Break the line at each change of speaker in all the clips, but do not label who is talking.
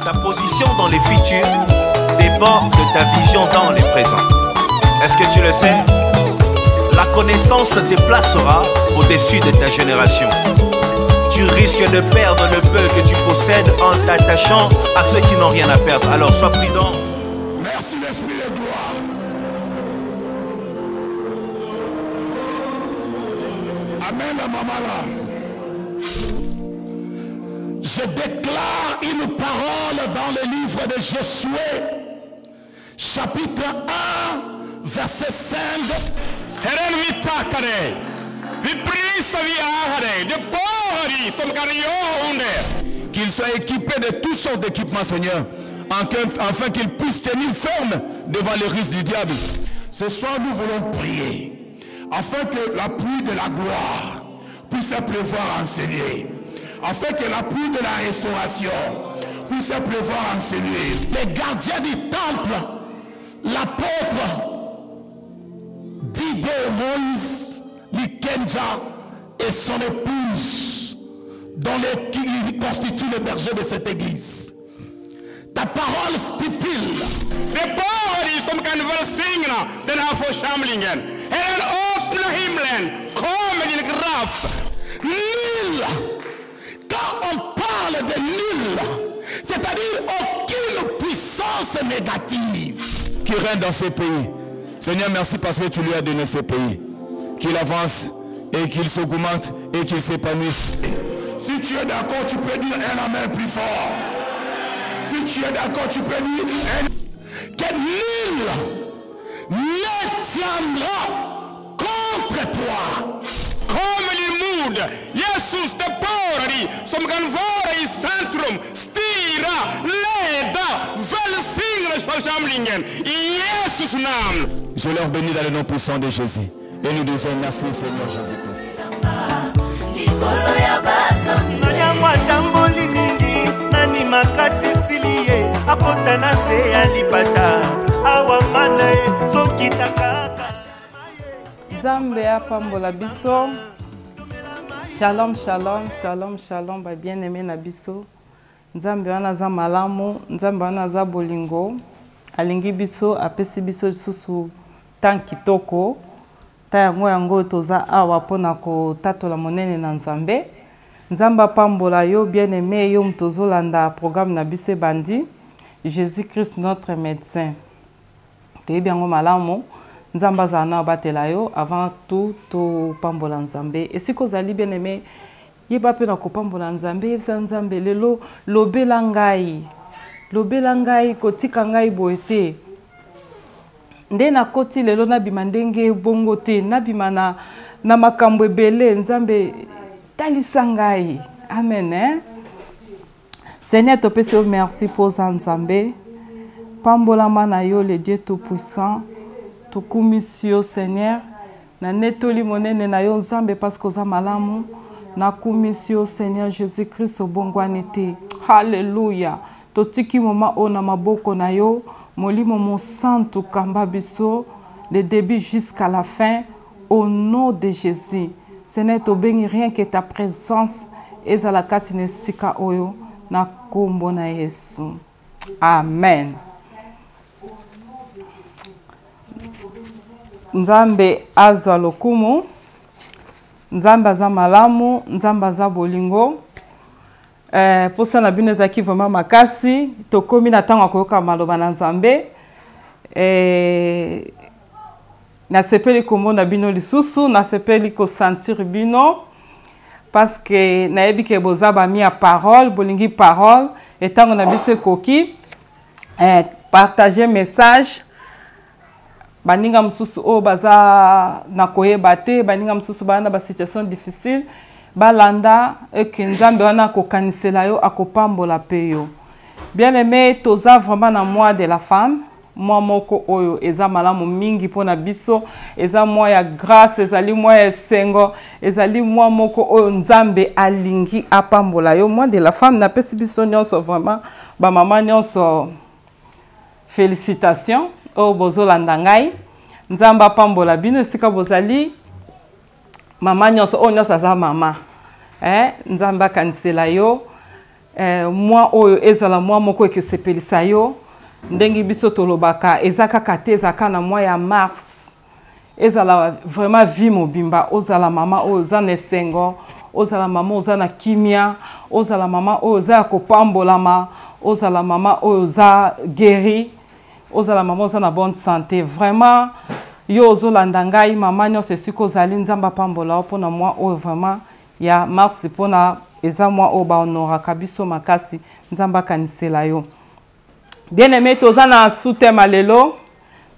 Ta position dans les futurs dépend de ta vision dans les présents. Est-ce que tu le sais? La connaissance te placera au-dessus de ta génération. Tu risques de perdre le peu que tu possèdes en t'attachant à ceux qui n'ont rien à perdre. Alors sois prudent.
Merci l'Esprit de gloire. Amen, la maman là. Je déclare une parole dans le livre de Josué, chapitre 1, verset 5. Qu'il soit équipé de toutes sortes d'équipements, Seigneur, afin qu'il puisse tenir ferme devant les risques du diable. Ce soir, nous voulons prier, afin que la pluie de la gloire puisse pleuvoir enseigner, afin que la pluie de la restauration puisse pleuvoir enseigner. Les gardiens du temple, l'apôtre Dido Moïse, Likenja et son épouse, qui constituent le berger de cette église. Ta parole stipule.
De bord som kan välsigna den här församlingen. Är den öppna himlen, kom med din kraft.
Nul. Quand on parle de nul, c'est-à-dire aucune puissance négative
qui règne dans ces pays. Seigneur, merci parce que tu lui as donné ces pays. Qu'il avance et qu'il s'augmente et qu'il s'épanouisse.
Si tu es d'accord, tu peux dire un amen plus fort. Si tu es d'accord, tu peux dire un... Que nul ne tiendra contre toi.
Kom i mod. Jesus, det bara dig som kan vara i centrum, styra, leda, välsigna församlingen. I Jesus namn.
Je leur bénis dans le nom puissant de Jésus. Et nous disons merci Seigneur Jésus-Christ.
Nzambe apambola biso. Shalom, shalom, shalom, shalom, ba bien-aimé na biso. Nzambe wana za malamu, nzambe wana za bolingo. Alingi biso, apesi biso lisusu tan kitoko. Ta yango toza awa pona ko tatola monene na nzambe. Nzamba pambola yo bien-aimé yo mtozo landa programme na biso bandi. Jésus-Christ notre médecin. Te biango malamu. Nzamba zana batela yo avant tout to pambola nzambe. Et si kozali bien-aimé yeba pe na ko pambola nzambe, nzambe lelo lobela ngai. Lobela ngai kotika ngai boete. Nde na koti lelo na bima ndenge bongo te, na bima na makambo ebele nzambe talisa ngai. Amen. Hein? Seigneur, te pese merci pour nzambe. Pambola mana yo le Dieu tout puissant. Tu kumisio Seigneur. Na netoli monene na yo nzambe parce que za malamu. Na kumisio Seigneur Jésus-Christ obongwanete. Hallelujah. Totiki moma ona maboko na yo. Molimo mon santo kamba biso, de début jusqu'à la fin, au nom de Jésus. Seigneur, to bengi rien que ta présence, ezala katine sika oyo, na kombo na Yesu. Amen. Nzambe azwa lokumu, nzambe aza malamu, nzambe aza bolingo. Pour ça, na bino ezaki vraiment makasi tokomi na tango akoyoka maloba na nzambe na sepeli komona bino lisusu na sepeli ko sentir bino parce que nayebi ke boza ba mi a parole bolingi parole et tango na biso koki partager message baninga mususu o baza na koyeba te baninga mususu bana ba situation difficile balanda eke nzambe wana kokanisela yo akopambola pe yo. Bien aimé, toza vraiment na mois de la femme, mois moko oyo eza malamu mingi pona biso, eza mois ya grâce, ezali mois ya sengo, ezali mois moko oyo nzambe alingi apambola yo. Mois de la femme na pesi biso nyonso vraiment ba mama nyonso félicitations o bozolanda ngai. Nzambe apambola bino esika bozali. Mama nyonso o nyonso aza mama. Nzamba kanisela yo. moi oyo ezala moi moko ekesepelisa yo ndenge biso tolobaka ezaka kate ezaka na mois ya mars ezala vraiment vie mobimba ozala mama oyo za nesengo ozala mama oza na kimia ozala mama oyo za kopambolama ozala mama oyo za guéri ozala mama oza na bonne santé vraiment yo ozolanda ngai mama nyonso esika ozali nzamba pambola mpona moi oyo vraiment ya mars mpona eza moi oyo bahonoraka biso makasi nzamba akanisela yo bien aimé toza na sutema lelo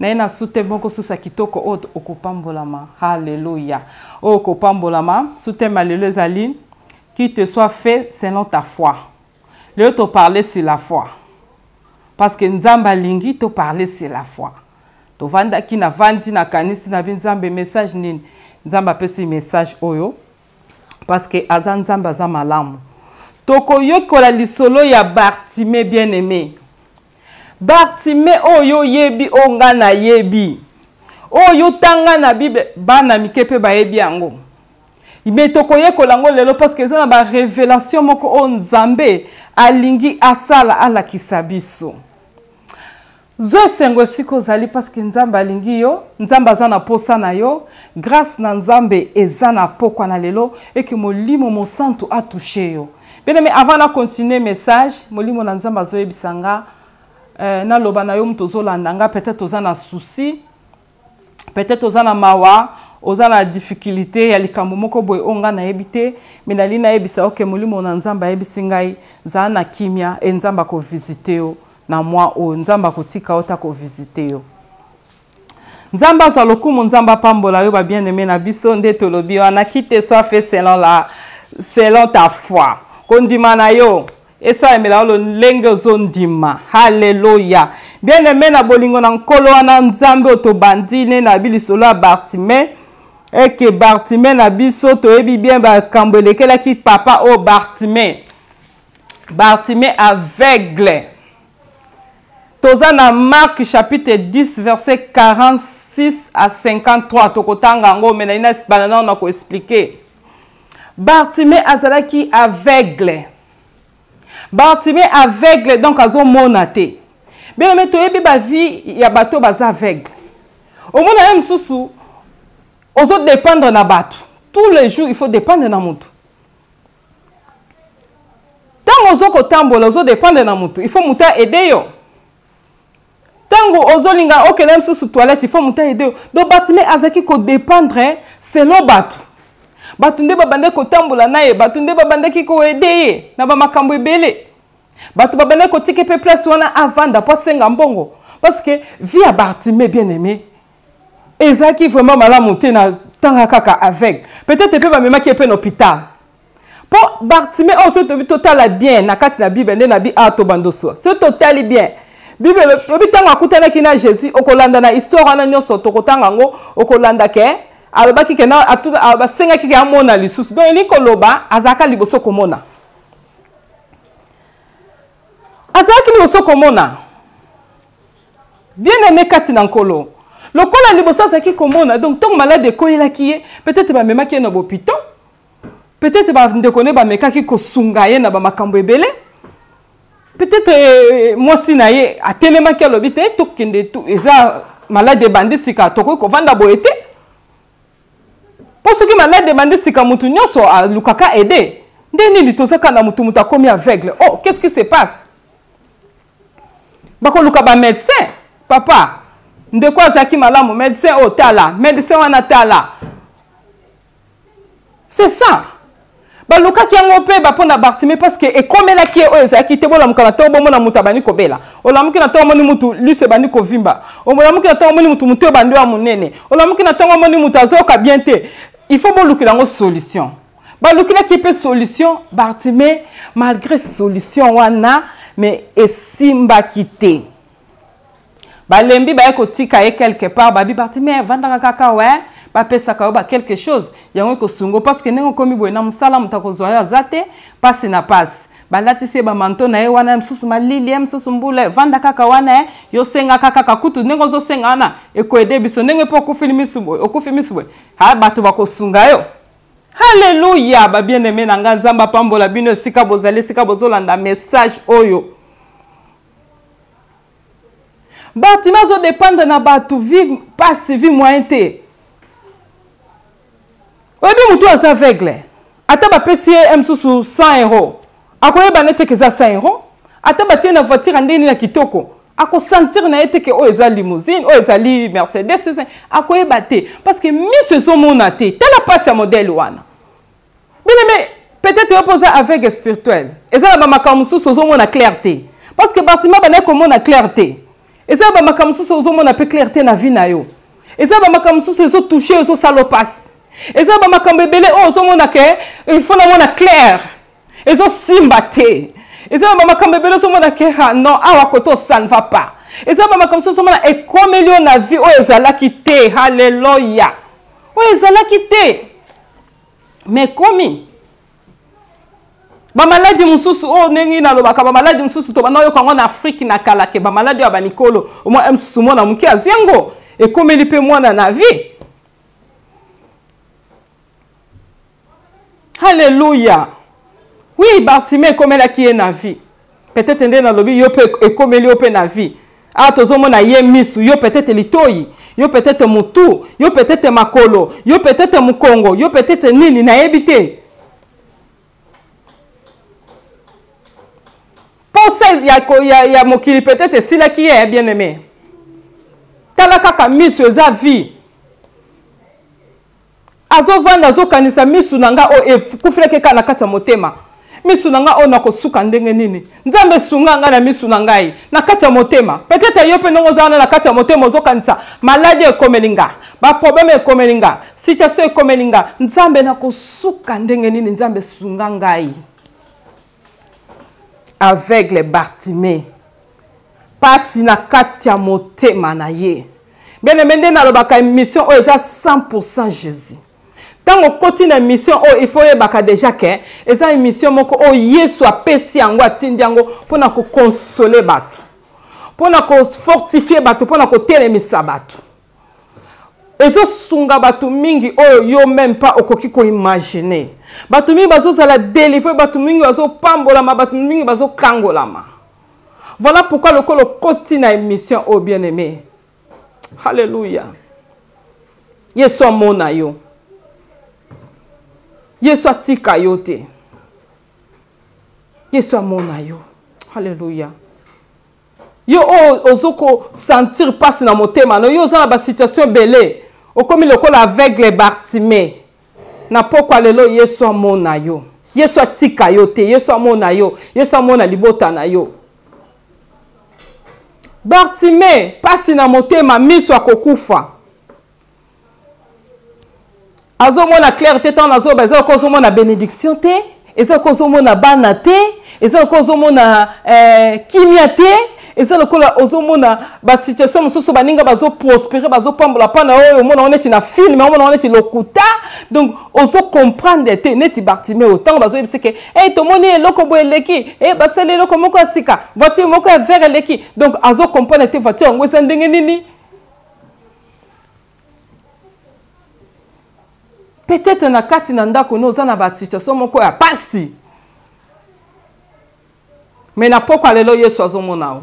naye na sute moko susa kitoko oyo okopambolama halleluya oyo okopambolama sutema lelo ezali qui te soit fait selon ta foi lelo toparle sur la foi parce que nzambe alingi toparle sur la foi tovandaki na vandi na kanisi na bi nzambe message nini nzambe apesi message oyo parce que aza nzambe aza malamu tokoyokola lisolo ya Bartimée bien aimé Bartimée oyo yebi onga na yebi oyo tanga na Bible bana mikepe bayebi yango mais tokoyekola ngo lelo parce que eza na ba révélation moko o nzambe alingi asala alakisa biso zo sengo siko zali parce que nzambe alingi yo nzambe aza na posa na yo grâce na nzambe eza na pokwa na lelo et que molimo mo santo a touché yo bien mais avant de continuer message molimo na nzambe azo yebisanga na loba na yo mtozolanda nga peut-être oza na souci peut-être oza na mawa oza na difficulté ya likambo moko boye onga na yebite mais nali na yebisa OK molimo na nzambe yebisingai za na kimia e nzamba ko visiter yo na moi o nzamba kotika ota ko visiter yo nzamba so lokumu nzamba pambola yo ba bien aimé na biso nde tolobi wana qui te soit fait selon ta foi kondima na yo esa emela lo lenge zondima haleluya bien aimé na bolingo na nkolo wana nzambe otobandine na bilisolo ya Bartimée et que Bartimée na biso toyebi bien ba kambelekela ki papa o Bartimée aveugle toza na Marc chapitre 10 verset 46 à 53 tokotanga ngo mena ina banana na ko expliquer Bartimée azalaki aveugle Bartimée aveugle donc azo monate bien mais toyebi ba vie ya bato baza aveugle au moins même susu ozo dépendre na bato tous les jours il faut dépendre na mutu tango ozo kotambola ozo dépendre na mutu il faut muta aider yo tango ozo linga OK même susu toilette il faut muta aider yo donc Bartimée azaki ko dépendre selon bato bato nde babande kotambola na ye bato nde babande ki ko aider na ba makambo ebele bato babande ko tike pe place wana avanda po senga mbongo parce que vie à Bartimée bien aimé ezaki vraiment malamu te na tanga kaka avec peut-être pe ba mema ki pe l'hôpital pour Bartimée on se total bien na kati na Bible nde na bi ato bandoso se total bien Bible obitanga kutana kina Jésus okolanda na histoire na nyoso tokotanga ngo okolanda ke alobaki ke na atu abasenga ki ya mona lisusu donc ni koloba azaka liboso komona azaki liboso komona bien aimé kati na nkolo lokola liboso azaki komona donc tant malade ko elaki peut-être ba memaki na hôpital peut-être ba ndekone ba mekaki ko sunga ye na ba makambo ebele peut-être moi si na ye atelemaki lobite to kende tout eza malade bandisika toko ko vanda boete pour ce qui malade bandisika mutu nyoso a lukaka aider ndeni litozaka na mutu muta komi aveugle oh qu'est-ce qui se passe bako luka ba médecin papa ndeko azaki malamu médecin o tala médecin wana tala c'est ça baluka ki yango pe ba pona Bartimée parce que e komela ki o ezaki te bola mukana to bomona mutabani ko bela olamuki na to moni mutu lise bani ko vimba olamuki na to moni mutu mutu bandi wa munene olamuki na to moni mutu azoka bien te il faut boluki lango solution baluki la ki pe solution Bartimée malgré solution wana mais esimba kité balembi ba ko tika e quelque part babi Bartimée vandaka kaka ouais ba pesa ka ba quelque chose yango ko sungo parce que nengo komi boye na musala mutakozwa ya zate passe na passe balati se ba manto na e wana msusu malili msusu mbule vandaka kaka wana yo senga kaka kutu nengo zo senga na e ko ede biso nengo po ku filmi subo o ku filmi subo ha bato ba ko sunga yo Alléluia. Ba bien aimé nanga nzamba pambola bino sika bozali sika bozolanda message oyo. Bartima zo dépendre na batu vivre pas vie moyen te. Obi mutu asa aveugle. Ata ba pesi msusu 100 €. Akoye banete ke za 100 €. Ata ba tie na voiture ndeni na kitoko. Ako sentir na ete ke o eza limousine, o ezali Mercedes, akoye bate parce que miso zo mona te. Tala passe ya modèle wana. Mais peut-être opposé avec spirituel. Et ça ba makamsu zo mona clarté. Parce que Bartima ba na ko mona clarté. Et ça ba makamsu zo mona pe clarté na vie na yo. Et ça ba makamsu zo toucher zo salopas. Et ça ba makambe belé o zo mona ke il faut na mona clair. Et zo simbate. Et ça ba makambe belé zo mona ke non awa koto ça ne va pas. Et ça ba makamsu zo mona e comme lion na vie o ezala kité. Alléluia. O ezala kité. Mais komi ba maladie mususu o nengi na lobaka ba maladie mususu to bana yo kango na Afrique na kala ke ba maladie ya banikolo au moins mususu mona muki azengo e komeli pe mwana na vie. Alléluia. Oui, Bartimée komela ki e na vie. Peut-être ndé na lobi yo pe e komeli yo pe na vie. Ah tozo mona ye misu yo peut-être litoyi, yo peut-être mutu, yo peut-être makolo, yo peut-être mukongo, yo peut-être nini na ebité. Pensez ya mokili peut-être sila qui est bien aimé. Tala kaka misu eza vie. Azo vanda azo kanisa misu nanga o e kufleke kana kata motema. Misu nanga o nako suka ndenge nini. Nzambe sunga nga na misu nangai na kata motema. Peut-être yo pe nongo zana na kata motema zo kanisa. Maladie ekomelinga, ba problème ekomelinga, situation ekomelinga. Nzambe nako suka ndenge nini nzambe sunga ngai. Avec les Bartimée. Pasi na katia motema na ye. Bien aimé na lobaka mission o eza 100% Jésus. Tant on continue mission o il faut yebaka déjà que eza mission moko o Yesu apesi yango atindi yango pona ko consoler batu. Pona ko fortifier batu, pona ko telemisa batu. Ezo sunga batu mingi o yo même pas okoki ko imaginer. Batu mingi bazo sala délivrer, batu mingi bazo pambola ma, batu mingi bazo kangola ma. Voilà pourquoi le colo continue à mission au bien-aimé. Alléluia. Yesu amona yo. Yesu atika yo te. Yesu amona yo. Alléluia. Yo ozoko sentir passe na motema no yo za ba situation belé. O comme le col aveugle Bartimée. Na pokwa lelo Yesu amona yo. Yesu atika yo te. Yesu amona yo. Yesu amona libota na yo. Bartimée passe na motema miso akokufa. Azo mona clarté tant azo bazo ko zo mona bénédiction te, ezo ko zo mona bana te, ezo ko zo mona kimia te, ezo ko zo mona ba situation mususu baninga bazo prospérer bazo pambola pana oyo mona oneti na film mona oneti lokuta. Donc ozo comprendre te neti Bartimée autant bazo yebise ke to moni eloko bo eleki basale eloko moko asika voiture moko ya vert eleki. Donc azo comprendre te voiture ngo ndenge nini. Peut-être na kati na ndako no za na ba situation moko ya pasi. Mais na pokwa lelo Yesu azomona o.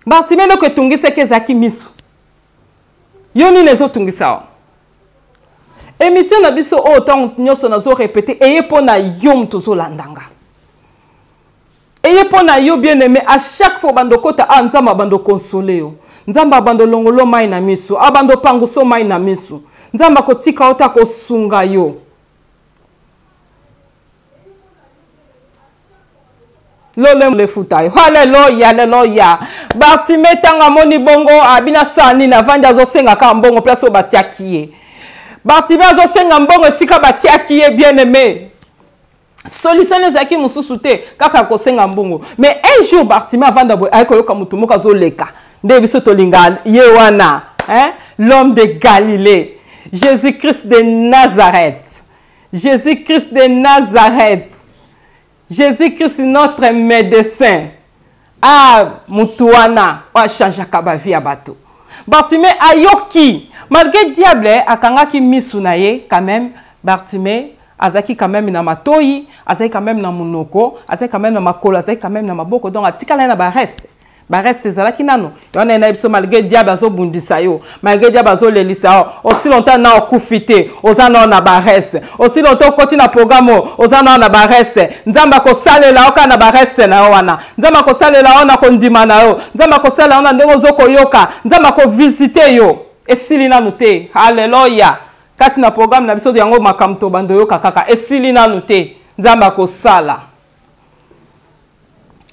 Bartimée loko etungise ke zaki misu. Yo ni lezo tungisa o. Émission na biso o temps nyoso na zo répéter eye pona yo mtozo landanga. Eye pona yo bien-aimé à chaque fois bandokota nzamba bando consoler yo. Nzamba bando longolo mai na misu, abando panguso mai na misu. Nzamba kotika ota kosunga yo. Lole le futa yo. Hallelujah, hallelujah. Bartimée tanga moni bongo abina sani na vanda zo senga ka mbongo place o batiakie. Bartimée zo senga mbongo sika batiakie bien-aimé. Solution ezaki mususu te kaka ko senga mbongo. Mais un jour Bartimée avanda bo ayiko yoka mutu moka zo leka. Nde biso tolinga ye wana, hein? L'homme de Galilée. Jésus-Christ de Nazareth. Jésus-Christ de Nazareth. Jésus-Christ notre médecin. Ah, mutuana. Wa change kaba vie abato. Bartimée ayoki. Malgré diable, akanga ki misu na ye, quand même, Bartimée, azaki quand même na matoi, azaki quand même na munoko, azaki quand même na makolo, azaki quand même na maboko, donc atikala na ba reste. Ba reste zalaki nano. Yona na biso malgré diable azo bundisa yo, malgré diable azo lelisa yo. Aussi longtemps na okufite, ozana na ba reste. Aussi longtemps continue na programme, ozana na ba reste. Nzamba ko salela oka na ba reste na yo wana. Nzamba ko salela ona ko ndima na yo. Nzamba ko salela ona ndemo zoko yoka. Nzamba ko visiter yo. Esili nanu te. Hallelujah. Kati na programme na biso yango makamto bando yoka kaka. Esili nanu te. Nzamba ko sala.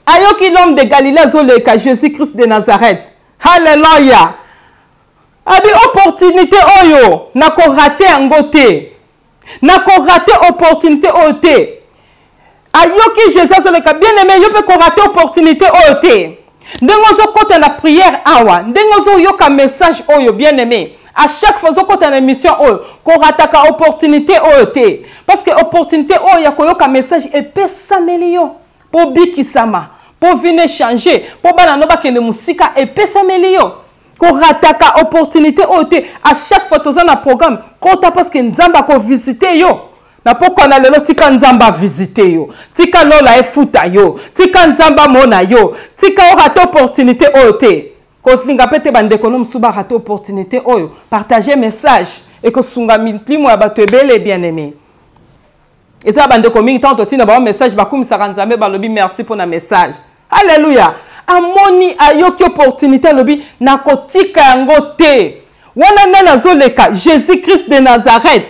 Ayoki l'homme de Galilée zoleka Jésus-Christ de Nazareth. Alléluia. Abi opportunité oyo nako raté angote. Nako raté opportunité ote. Ayoki Jésus zoleka bien aimé yo pe ko raté opportunité ote. Ndengo zo kota na prière awa. Ndengo zo yoka message oyo bien aimé. À chaque fois que tu as une émission, tu as une opportunité. Parce que l'opportunité, il y a un message et peut s'améliorer. Pour bikisama, pour venir changer, pour que la musique et peut s'améliorer. Quand tu as une opportunité, à chaque fois que tu as un programme, quand tu as parce que Nzamba ko visiter yo. Na poko na lelo tika Nzamba visiter yo. Tika lola e futa yo. Tika Nzamba mona yo. Tika ora opportunité ote. Quand linga pete bande konom suba raté opportunité oyo partager message et que sunga milimo ya bato ebele bien aimé. Et ça bande komingi tant tina ba message ba kumisa Nzambe ba lobi merci pour na message. Alléluia. Amoni ayoki opportunité lobi na kotika yango te. Wana nana zoleka Jésus-Christ de Nazareth.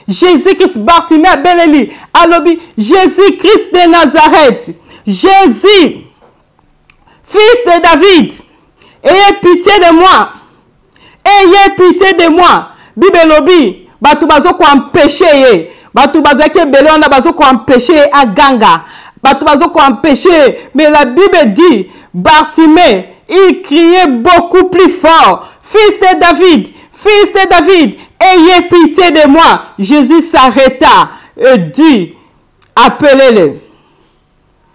Jésus-Christ Bartimée abeleli alobi Jésus-Christ de Nazareth. Jésus fils de David. Ayez pitié de moi. Ayez pitié de moi. Bible lobi, batu bazo ko empêcher. Batu bazake belé on a bazo ko empêcher à ganga. Batu bazo ko empêcher. Mais la Bible dit, Bartimée, il criait beaucoup plus fort. Fils de David, ayez pitié de moi. Jésus s'arrêta et dit, appelez-le.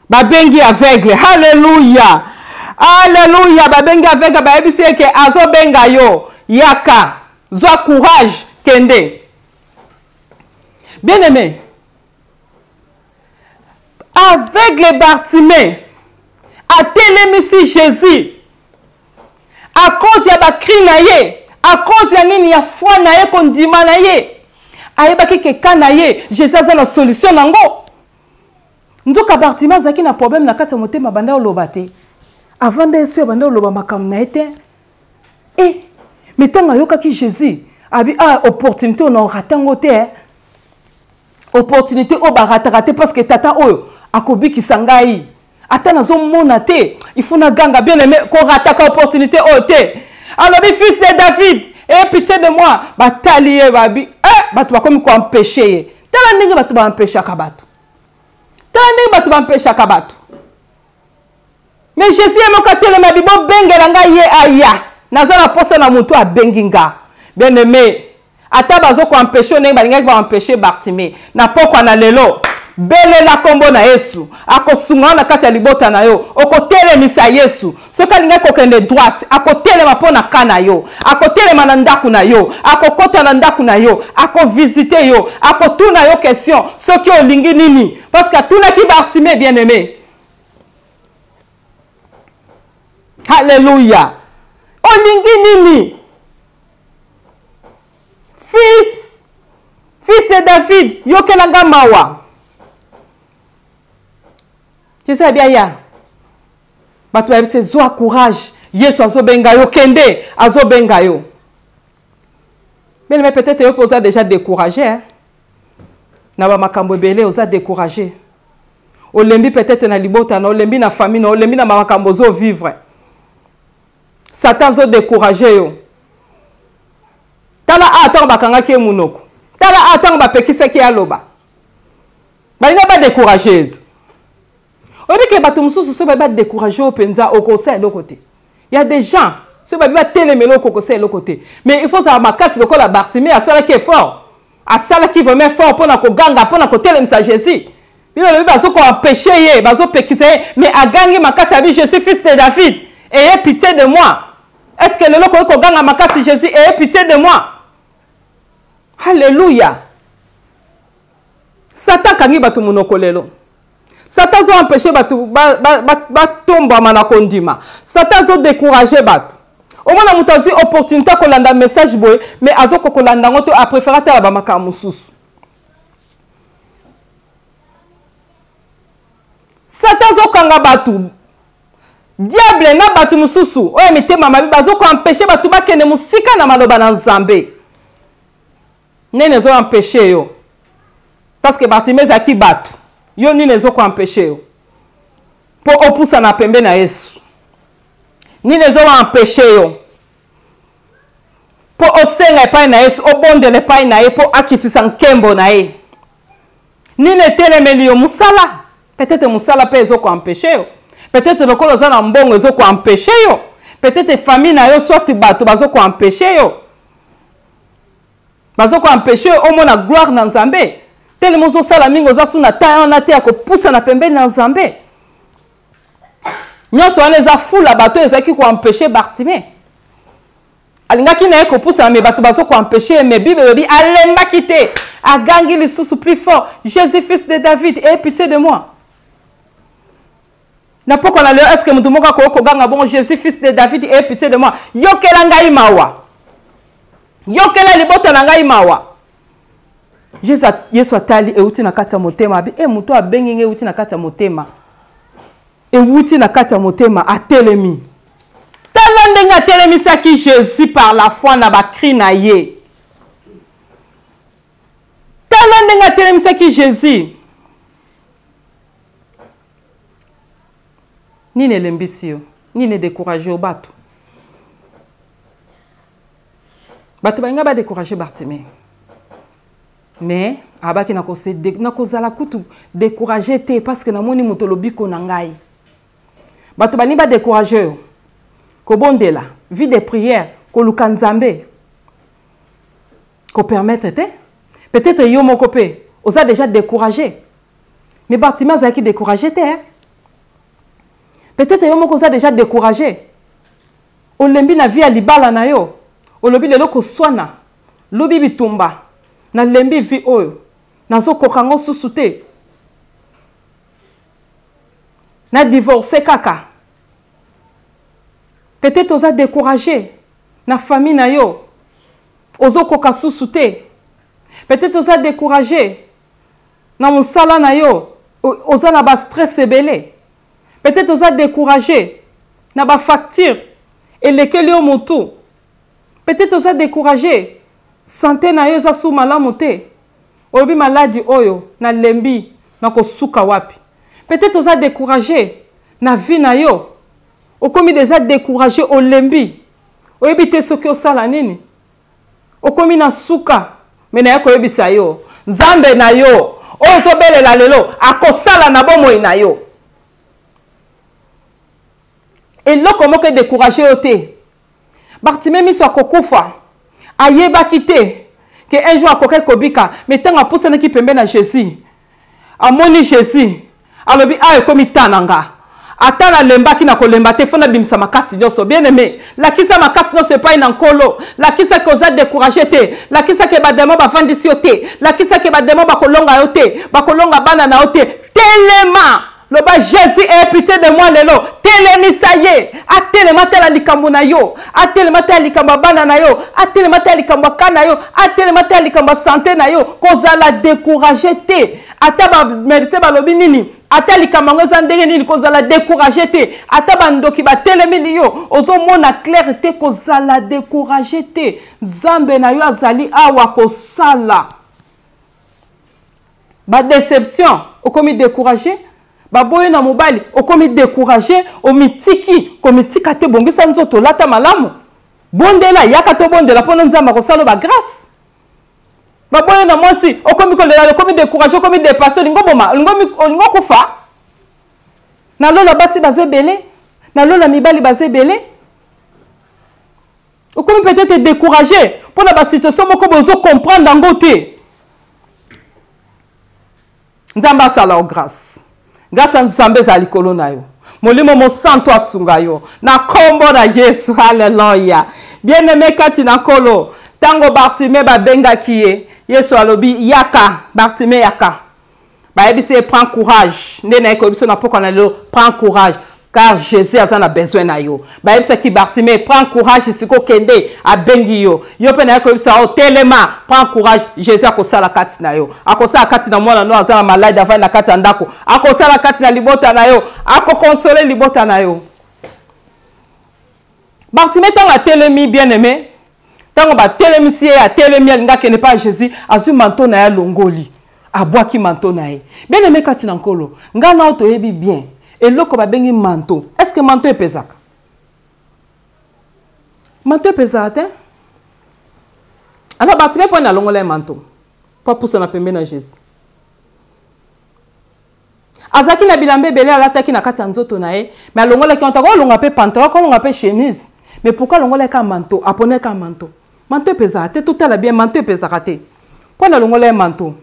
Babengi aveugle. Alléluia. Alléluia, babenga avec baebisi ke azo benga yo yaka zwa courage kende. Bien aimé, aveugle Bartimée a télémisi Jésus à cause ya ba cri na ye, à cause ya nini ya foi na ye kondima na ye. Ayebaki ke kana ye, Jésus a la solution nango. Ndoka Bartimée zaki na problème na kati motema banda olobate. Avant de se bande loba makam na été et metanga yoka ki Jésus abi opportunité on a raté ngote opportunité o ba raté parce que tata oyo akobi ki sangai ata nazo mona te il faut na ganga bien aimé ko raté ka opportunité o te alors fils de David et pitié de moi batalier babi batu ba komi ko empêcher tala ndenge batu ba empêcher kabatu tala ndenge batu ba empêcher kabatu. Mais Jésus est mon katele ma bibo bengelanga ye aya. Nazana posa na mutu a benginga. Bien aimé. Ata bazo ko empêcher ne balinga ba empêcher Bartimée. Na poko na lelo. Bele la kombo na Yesu. Akosunga na kati ya libota na yo. Okotele misa Yesu. Soka linga ko kende droite. Akotele mapona kana yo. Akotele manandaku na yo. Akokota na ndaku na yo. Ako visiter yo. Akotuna yo question. Soki olingi nini. Parce que tuna ki Bartimée bien aimé. Alléluia. Olingi nini. Fils de David. Yokelanga mawa. Je sais bien ya. Batu ya bise zoa courage. Yesu azo benga yo kende. Azo benga yo. Mais peut-être yo posa déjà découragé. Hein? Na ba makambo belé oza découragé. Olembi peut-être na libota na olembi na famille na olembi na makambo zo vivre. Satan zo découragé yo. Tala atang bakanga ke munoko. Tala atang ba pekise ke aloba. Balinga ba découragé. Obi ke batu mususu so ba découragé au penza au conseil de côté. Il y a des gens so ba télémelo au conseil de côté. Mais il faut savoir makasi loko la Bartimée a sala ke fort. A sala ki vraiment fort pour na ko ganga pour na ko télémisa Jésus. Bible bazo ko empêcher ye, bazo pekise mais a gangi makasi abi Jésus fils de David. Ayez pitié de moi. Est-ce que le loco ko ganga makasi Jésus ayez pitié de moi? Alléluia. Satan kangi batu monoko lelo. Satan zo empêcher batu tomba mana kondima. Satan zo décourager batu. Au moins na mutazi opportunité ko landa message boy mais azo ko landa ngoto a préféré ta ba makamususu. Satan zo kanga batu. Diable na batu mususu oya mitema mabi bazo ko empêcher batu bakende musika na maloba na Nzambe. Nene zo empêcher yo. Parce que Bartimée zaki batu. Yo nene zo ko empêcher yo. Po opusa na pembe na Yesu. Nene zo empêcher yo. Po osenga epai na Yesu, obondele epai na ye po akitisa nkembo na ye. Nene telemeli yo musala. Peut-être musala pe zo ko empêcher yo. Peut-être le kolo za na mbongo zo ko empêcher yo. Peut-être famille na yo soit bato bazo ko empêcher yo. Bazo ko empêcher yo o mona gloire na Nzambe. Tellement zo sala mingo za suna ta na te ko poussa na pembe na Nzambe. Nyoso wana za fula bato ezaki ko empêcher Bartimée. Alingaki na ko poussa me bato bazo ko empêcher mais Bible dit alemba kité a gangi le sous plus fort Jésus fils de David aie pitié de moi. Na poko na leo est-ce que mutu moka ko ganga bon Jésus fils de David aie pitié de moi. Yokela ngai mawa. Yokela libota na ngai mawa. Yesu atali euti na kati ya motema abi mutu abengi euti na kati ya motema. Euti na kati ya motema atelemi. Tala ndenge atelemi saki Jésus par la foi na ba cri na ye. Tala ndenge atelemi saki Jésus. Ni ne lembisi yo, ni ne décourager au bato. Bato ba nga ba décourager Bartimée. Mais abaki na ko zala kutu décourager te parce que na moni motolobi ko na ngai. Bato ba ni ba décourager yo. Ko bondela, vie de prière, ko luka Nzambe. Ko permettre te. Peut-être yo moko pe, oza déjà découragé. Mais Bartimée azaki décourager te. Peut-être yo moko oza déjà découragé. Olembi na vie ya libala na yo. Olobi lelo ko swana. Lobi bitumba. Na lembi vi oyo nazo kokango susu te na divorcer kaka peut-être oza découragé na famille na yo ozo koka susu te peut-être oza découragé na mosala na yo oza na ba stress ebele peut-être oza découragé na ba facture elekeli yo motu peut-être oza découragé santé na yo za su malamu te obi maladi oyo na lembi na kosuka wapi peut-être oza découragé na vie na yo okomi déjà découragé o lembi oyebi te soki osala nini okomi na suka me na yako yebisa yo Nzambe na yo oyo tobelela lelo akosala na bomoi na yo eloko moko découragé yo te Bartimée miso akokufa ayeba kité que un jour akoke kobika mais tanga poussana ki pembe na Jésus amoni Jésus alobi ayo komi tananga atala lemba ki na kolemba te fona bimisa makasi nyoso bien aimé la kisa makasi nyoso pa ina nkolo la kisa ko za décourager te la kisa ke bademo ba vandisi yo te la kisa ke bademo ba kolonga yo te ba kolonga bana na yo te telema loba Jésus ait pitié de moi lelo telemi saye atelema tela likambo na yo atelema tela likambo bana na yo atelema tela likambo kana yo atelema tela likambo santé na yo kozala décourager te ata ba médecin ba lobi nini ata likambo ngoza ndenge nini kozala décourager te ata ba ndoki ba telemi yo ozomona clair te kozala décourager te Nzambe na yo azali awa kosala ba déception okomi décourager baboye na mobali okomi découragé omitiki komitika te bongisa nzoto lata malamu bondela yaka to bondela pona Nzamba kosalo ba grâce baboye na mwasi okomi kolela okomi découragé okomi dépassé lingo boma lingo kufa na lola basi bazebele na lola mibali bazebele okomi peut-être découragé pona ba situation moko bozo comprendre ngo te Nzamba sala o grâce grâce à Nzambe za likolo na yo molimo mo santo asunga yo na kombo na Yesu haleluya bien aimé kati na kolo tango Bartimée ba benga kiye Yesu alobi yaka Bartimée yaka Baebise prend courage. Nena ko biso na poko na lo prend courage. Car Jésus a besoin na yo. Baebise ki Bartimée prend courage siko kende a bengi yo. Yo pe na ko biso o telema prend courage. Jésus akosala kati na yo. Akosala kati na mwana no azala malade avant na kati ndako. Akosala kati na libota na yo. Akokonsole libota na yo. Bartimée tanga telemi bien-aimé. Tanga ba telemi si a telemi alinga ke ne pas Jésus azu manteau na ya longoli. Abwaki manteau na ye. Bien-aimé kati na nkolo. Nga na oto yebi bien. Et loko ba bengi manteau. Est-ce que manteau est pesaka? Manteau est pesaka, hein? Alors Bartimée pour na longola manteau. Pas pour ça na pembe na Jésus. Azaki na bilambe belé alataki na kati nzoto na ye, mais longola ki ontako longa pe pantalon, ko longa pe chemise. Mais pourquoi longola ka manteau? Apone ka manteau. Manteau est pesaka, tout à la bien manteau est pesaka te. Pour na longola manteau.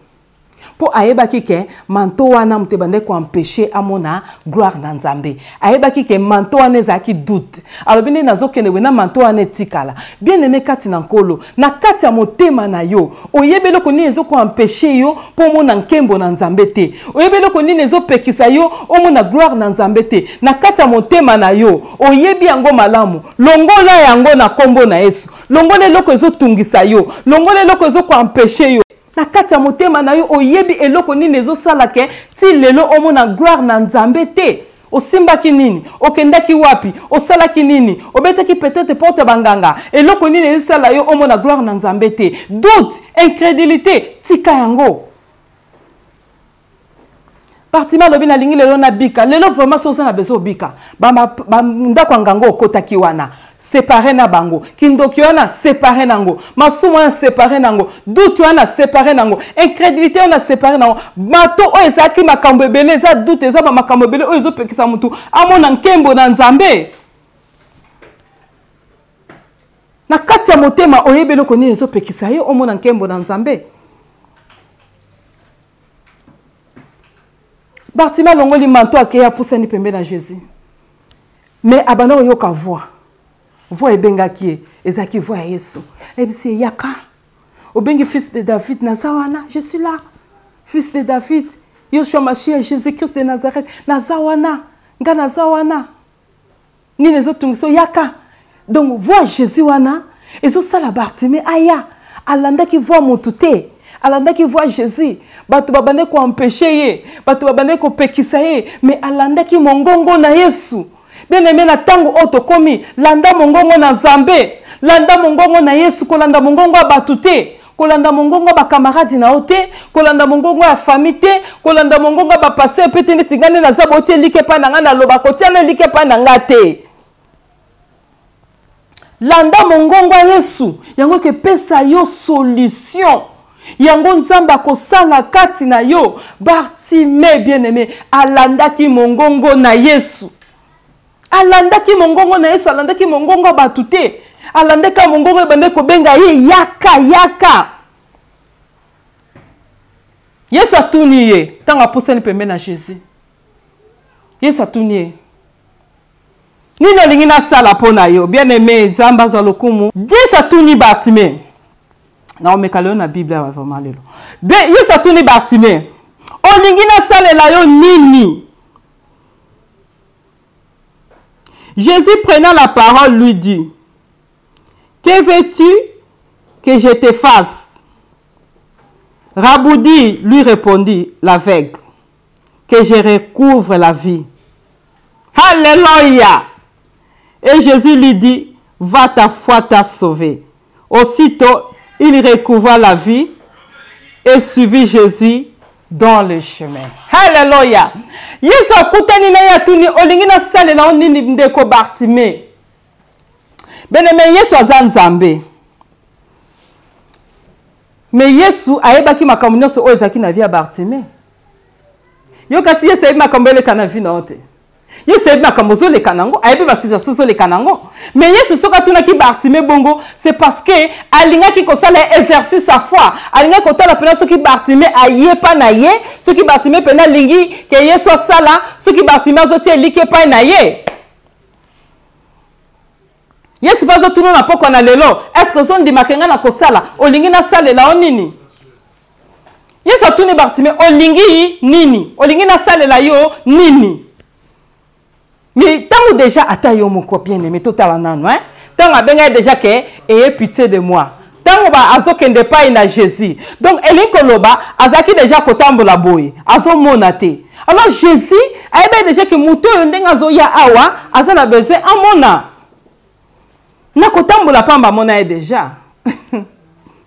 Pour ayebaki ke manto wana mute bande ko empêcher amona gloire na Nzambe. Ayebaki ke manto wana ezaki doute. Alors bine nazokene wena manto wana tikala. Bien aimé kati na nkolo, na kati ya motema na yo. Oyebelo ko ni ezoko empêcher yo pour mona nkembo na Nzambe te. Oyebelo ko ni ezopekisa yo omona gloire na Nzambe te. Na kati ya motema na yo, oyebi yango malamu. Longola yango na kombo na Yesu. Longola eloko ezotungisa yo. Longola eloko ezoko empêcher yo. Na kati ya motema na yo oyebi eloko nini ezosala ke ti lelo omona gloire na Nzambe te. Osimbaki nini? Okendaki wapi? Osalaki nini? Obetaki peut-être porte banganga. Eloko nini ezosala yo omona gloire na Nzambe te. Doute, incrédulité, tika yango. Bartimée lobi na lingi lelo na bika. Lelo vraiment soza na beso bika. Ba ndako ngango okotaki wana. Séparé na bango. Kindoki wana séparé nango. Masumu wana séparé nango. Doute wana séparé nango. Incrédulité wana séparé nango. Mato o ezaki makambo ebele za doute eza ba makambo ebele o ezopekisa mutu. Amona nkembo na Nzambe. Na kati ya motema oyebelo ko nini ezopekisa yo omona nkembo na Nzambe. Bartimée longoli manto akeya pusani pembe na Jésus. Mais abana yoka voix. Voix ebengaki ezaki voix ya Yesu. Ebisi yaka. Obengi fils de David nazawana, je suis là. Fils de David, Yoshua Mashiach, Jésus-Christ de Nazareth, nazawana, nga nazawana. Ni nezotungiso yaka. Donc voix Jésus wana, ezo sala Bartimée aya. Alanda ki voix motute. Alanda ki voix Jésus. Batu babane ko empêcher ye, batu babane ko pekisa ye, mais alanda ki mongongo na Yesu. Bien aimé na tango oto komi landa mongongo na Nzambe, landa mongongo na Yesu, ko landa mongongo batute, ko landa mongongo ba camarade na ote, ko landa mongongo ya famille te, ko landa mongongo ba passer pete ni tingane na zabo tie like pa na nga na loba ko tiana like pa na nga te. Landa mongongo ya Yesu, yango ke pesa yo solution. Yango Nzamba ko sala kati na yo. Bartimée bien-aimé alandaki mongongo na Yesu. Alandaki mongongo na Yesu, alandaki mongongo batute. Alandaka mongongo bande ko benga ye yaka yaka. Yesu atuni ye, tanga pusani pembe na Jésus. Yesu atuni ye. Nino lingi na sala pona yo, bien-aimé Nzamba zo lokumu. Yesu atuni Bartimée. Na omeka leo na Bible wa vraiment lelo. Bien, Yesu atuni Bartimée. Olingi na sala la yo nini? Jésus prenant la parole lui dit: que veux-tu que je te fasse? Raboudi lui répondit l'aveugle: que je recouvre la vie. Alléluia! Et Jésus lui dit: va, ta foi t'a sauvé. Aussitôt, il recouvra la vie et suivit Jésus dans le chemin. Alléluia. Yesu akutani na yatuni olingi na sale na onini ndeko Bartimée. Bien-aimé Yesu aza Nzambe. Mais Yesu ayebaki makambo nyonso oyo ezaki na vie ya Bartimée. Yo kasi Yesu ayebi makambo eleka na vie na ote. Yesu ayebi makambo zoleka nango, ayebi basituation zoleka nango. Mais Yesu soka tunaki Bartimée bongo, c'est parce que alingaki kosala exercice sa foi. Alingaki kotala pena soki Bartimée aye pa na ye, soki Bartimée pena lingi ke Yesu sala, soki Bartimée azoti elike pa na ye. Yesu bazo tuna na poko na lelo, est-ce que zon di makenga na kosala, olingi na sala la onini? Yesu atuni Bartimée olingi nini? Olingi na salela yo nini? Mais tant déjà ata yo mon bien aimé total nano hein. Tant abenga déjà que ayez pitié de moi. Tant ba azokende pa ina Jésus. Donc elikoloba azaki déjà kotambola boy. Azo monate. Alors Jésus a déjà que muto ndenga zo ya awa azana besoin amona. Na kotambola pamba mona déjà.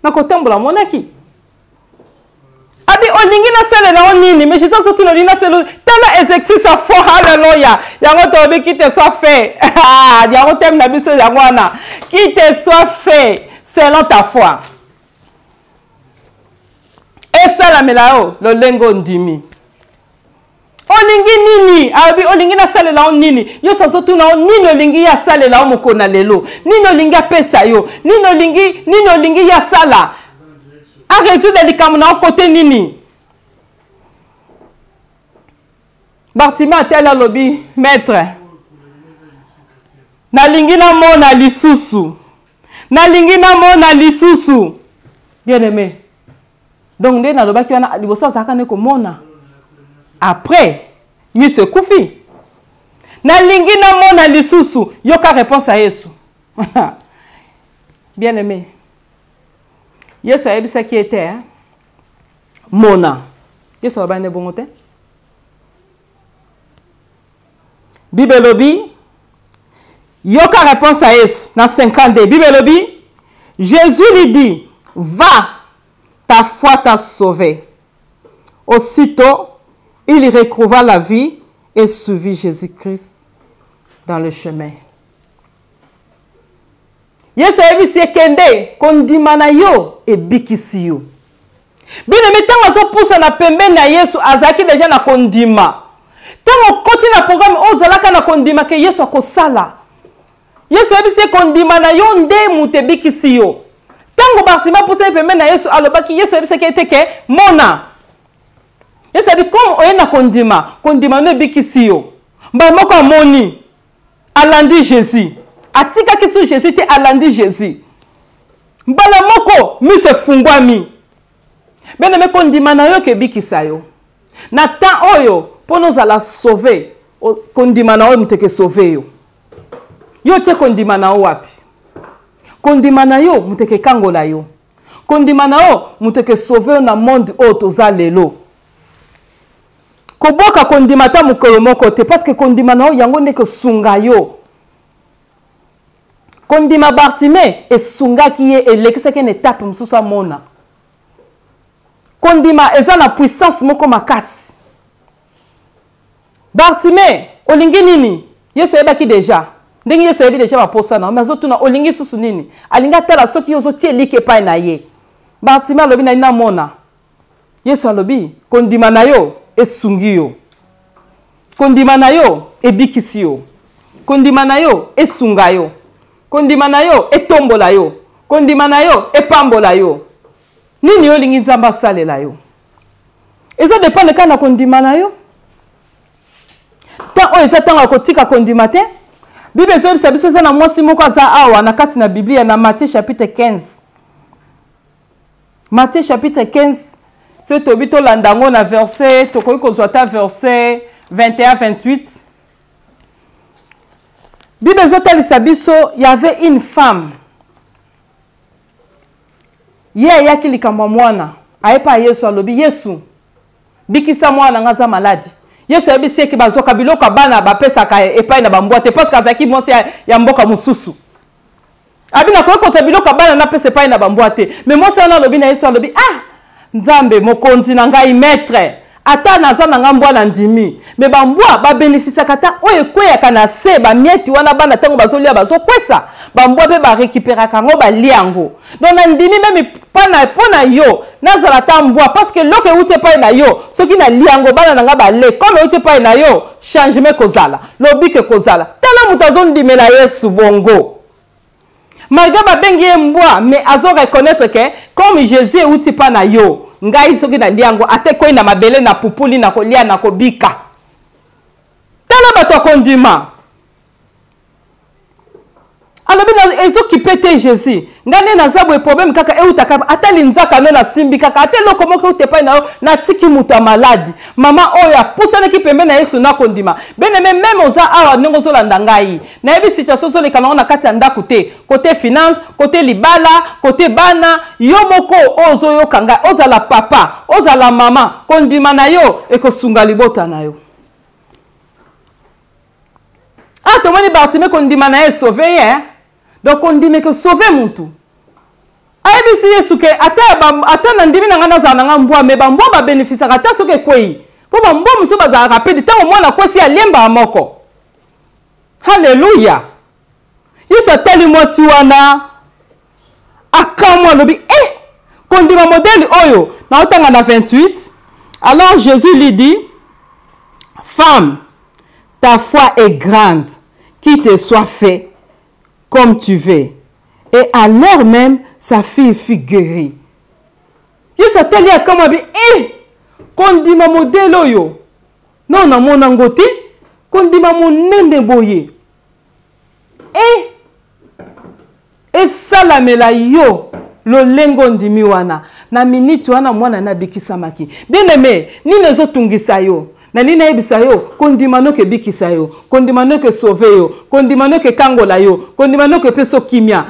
Na kotambola mona ki. Abi olingi na sele na onini mais Jésus surtout no lina sele tala exercice a fort hallelujah yango to bi qui te soit fait ah yango tem na biso yango wana qui te soit fait selon ta foi et ça la melao lo lengo ndimi olingi nini abi olingi na sele na onini yo surtout na nini olingi ya sele na mokona lelo nini olingi pesa yo nini olingi ya sala a résoudre les camons côté nini. Bartimée a tel lobby maître. Na lingi na mona lisusu. Na lingi na mona lisusu. Bien aimé. Donc dès na loba ki wana liboso zaka ne ko mona. Après, mi se kufi. Na lingi na mona lisusu. Yoka réponse à Yesu. Bien aimé. Yesu a dit qui était hein? Mona. Yesu a dit bon côté. Bible lobi. Yoka réponse à Yesu dans 52. Bible lobi. Jésus lui dit, va, ta foi t'a sauvé. Aussitôt, il retrouva la vie et suivit Jésus-Christ dans le chemin. Yesu ebisi ekende kondimana yo ebikisi yo. Bino metango zo pousa na pembe na Yesu azaki déjà na kondima. Tango koti na programme ozalaka na kondima ke Yesu akosala. Yesu ebisi kondimana yo nde mute bikisi yo. Tango Bartimée pousa pembe na Yesu alobaki Yesu ebisi ke mona. Yesu ebi comme oyena kondima no bikisi yo. Mba moko amoni alandi Jésus. Atika kisu Jésus te alandi Jésus. Mbala moko mi se fungwami. Bene me kondima na yo ke bikisa yo. Na tan oyo pono za la sauver. Kondima na yo muteke sauver yo. Yo te kondima na yo wapi. Kondima na yo muteke kangola yo. Kondima na yo muteke sauver na monde oto za lelo. Koboka kondima ta mukolo moko te parce que kondima na yo yango ndeke sunga yo. Kondima Bartimée et sunga qui est l'équipe une étape msusa mona. Kondima eza na puissance moko makasi. Bartimée olingi nini? Yesu ebaki déjà. Ndengi Yesu ebi déjà ba posa na mais azotuna olingi susu nini? Alinga tela soki yozo tie like pa na ye. Bartimée alobi na ina mona. Yesu alobi kondima na yo esungi yo. Kondima na yo ebikisi yo. Kondima na yo esunga yo. Kondima na yo etombola yo. Kondima na yo epambola yo. Nini yo lingi nzamba salela yo. Ezo dépend kana kondima na yo. Ta o eza tanga kotika kondima te. Bible ezo biso za na mwasi moko aza awa na kati na Biblia na Matthieu chapitre 15. Matthieu chapitre 15. Ce tobito landango na verset tokoki kozwa ta verset 21-28. Bible ezotalisa biso, il y avait une femme. Ye yaki likambo mwana, ayepa Yesu alobi Yesu. Bikisa mwana ngaza maladi. Yesu yebisi eki bazoka biloko bana bapesaka epai na bambwate parce que azaki mwasi ya mboka mususu. Abina kokosa biloko bana na pesa epai na bambwate. Mais mwasi wana alobi na Yesu alobi ah Nzambe mokonzi na ngai maître. Ata naza na ngambwa na ndimi me bambwa ba bénéficia kata oye kweya kana se ba mieti wana bana tango bazolia bazokwesa bambwa be ba récupérer kango ba liango donc na ndimi même pona yo nazala tambwa parce que loke ute pa na yo soki na liango bana na ngaba le comme ute pa na yo changement kozala lobike kozala tala mutazo ndimela Yesu bongo malgré ba bengi mbwa mais azo reconnaître que comme Jésus ute pa na yo ngai soki na liango ate koi na mabele na pupuli na kolia na kobika tala bato kondima alobi na ezokipe te Jésus ngane naza boye problème kaka eutaka atali nzaka no na simbi kaka atelo komoko utepa na tiki muta maladi mama oya pusana ki pembe na Yesu na kondima bene même oza awa ndongo zolanda ngai na yebi situation zo lekana na kati ndaku te côté finance côté libala côté bana yo moko ozo yo kanga ozala papa ozala mama kondima na yo ekosunga libota na yo tomoni Bartimée kondima na ye sauver hein donc kondime que sauver muntu ayebisi Yesu ke ata na ndimi na ngana za na mbwa me ba mbwa ba bénéfice ata soke kwei po ba mbwa muso baza rapide tango mwana kwesi alemba moko haleluya Yesu atali mwasi wana akamwa lobi kondima modèle oyo na otanga na 28 alors Jésus lui dit femme ta foi est grande qu'il te soit fait comme tu veux. Et à l'heure même, sa fille fut guérie. Yesu atali akama bi kondima modelo yo. Non na mona ngoti kondima monene boye. Salamela yo lo lengo ndimi wana na minute wana mwana na bikisamaki. Bien aimé, ni nezo tungisa yo. Na nina yebisa yo kondimano ke bikisa yo kondimano ke sauver yo kondimano ke kangola yo kondimano ke peso kimia